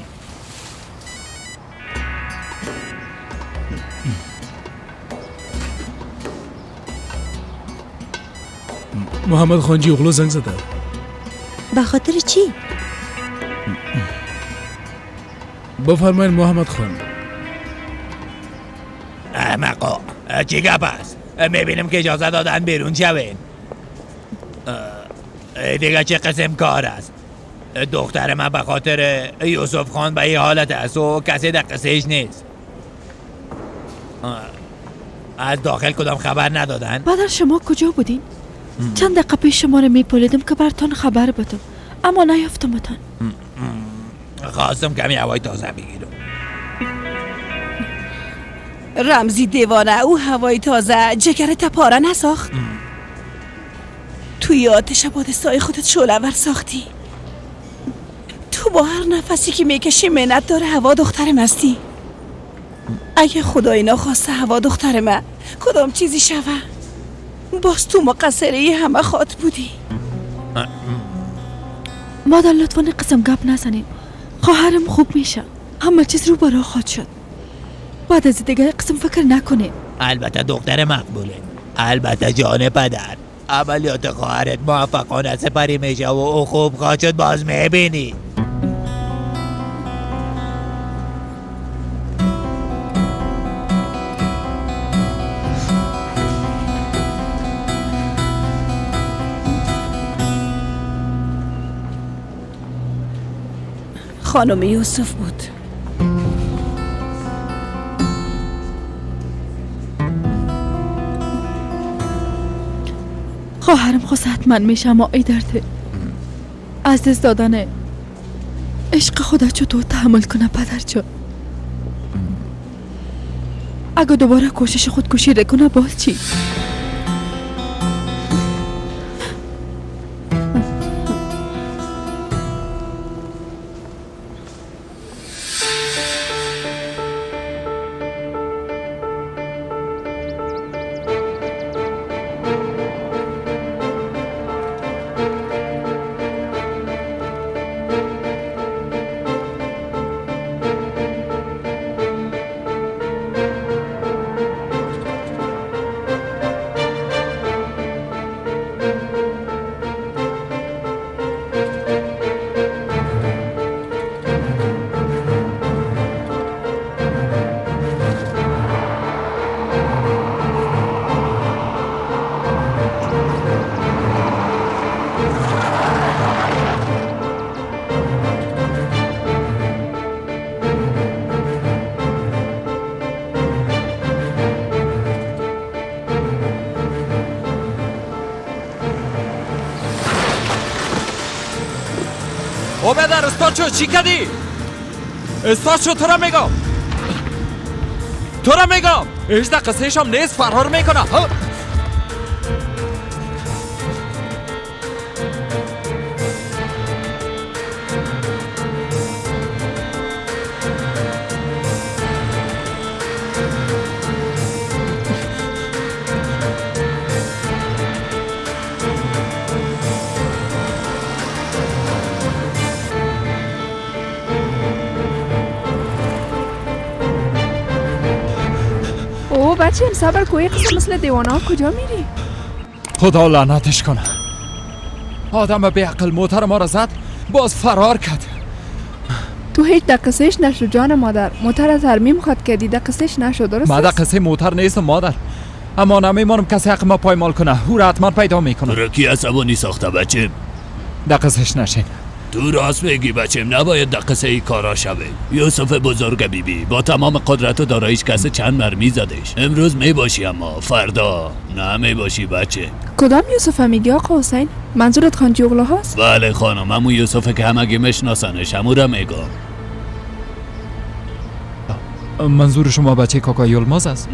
محمد خانجی اغلو زنگ زده. به خاطر چی؟ بفرمایید محمد خان. احمقا چی گپ است؟ میبینم که اجازه دادن بیرون شوین. دیگه چه قسم کار است؟ دختر من به خاطر یوسف خان به این حالت است و کسی در قصهش نیست. از داخل کدام خبر ندادن؟ مادر شما کجا بودین؟ چند دقیقه پیش شما رو میپولیدم که برتان خبر بدم، اما نیافتمتان. خواستم کمی هوای تازه بگیرم. رمزی دیوانه، او هوای تازه جگرت پاره نساخت؟ توی آتش بادستای خودت شعله‌ور ساختی. تو با هر نفسی که میکشی منت داره هوا دخترم هستی. اگه خدای ناخواسته هوا دخترمه کدام چیزی شوه، باز تو مقصره همه خاط بودی. مادر لطفاً قسم گپ نزنین. خواهرم خوب میشه، همه چیز رو برا خواهد شد. بعد از دیگه قسم فکر نکنین. البته دختر مقبوله، البته جان پدر. عملیات خواهرت موفقانه سپری میشه و او خوب خواهد شد، باز میبینی. خانم یوسف بود. خواهرم خواست حتما میشه، اما ای درده از دست دادن عشق خودت چطور تحمل کنه پدر جان؟ اگه دوباره کوشش خودکشی کنه باز چی؟ او بدر استاد شو چی کردی؟ استاد شو تو را میگم هیچ در قصهش هم نیست، فرار میکنه. بچه این صبر کوی قسم مثل دیوانه ها کجا میری؟ خدا لعنتش کنه، آدم به عقل موتر ما را زد باز فرار کرد. تو هیچ دقیقش نشو جان مادر، موتر از ترمیم خواد کردی، دقیقش نشو، درست من دقیقه موتر نیستم مادر، اما نمیمانم کسی حق ما پایمال کنه، او را حتما پیدا میکنه. رکی عصبانی ساخته بچه، دقیقش نشین. تو راست میگی بچم، نباید دقیقه ای کارا شوه. یوسف بزرگ بیبی با تمام قدرت و داراییش کسی چند مرمی زدش. امروز میباشی اما فردا نمیباشی بچه. کدام یوسف میگی آقا حسین؟ منظورت خانجی اغلا هاست؟ بله خانم، همون یوسف که همگی میشناسنش، همون را میگم. منظور شما بچه کاکا یلماز است؟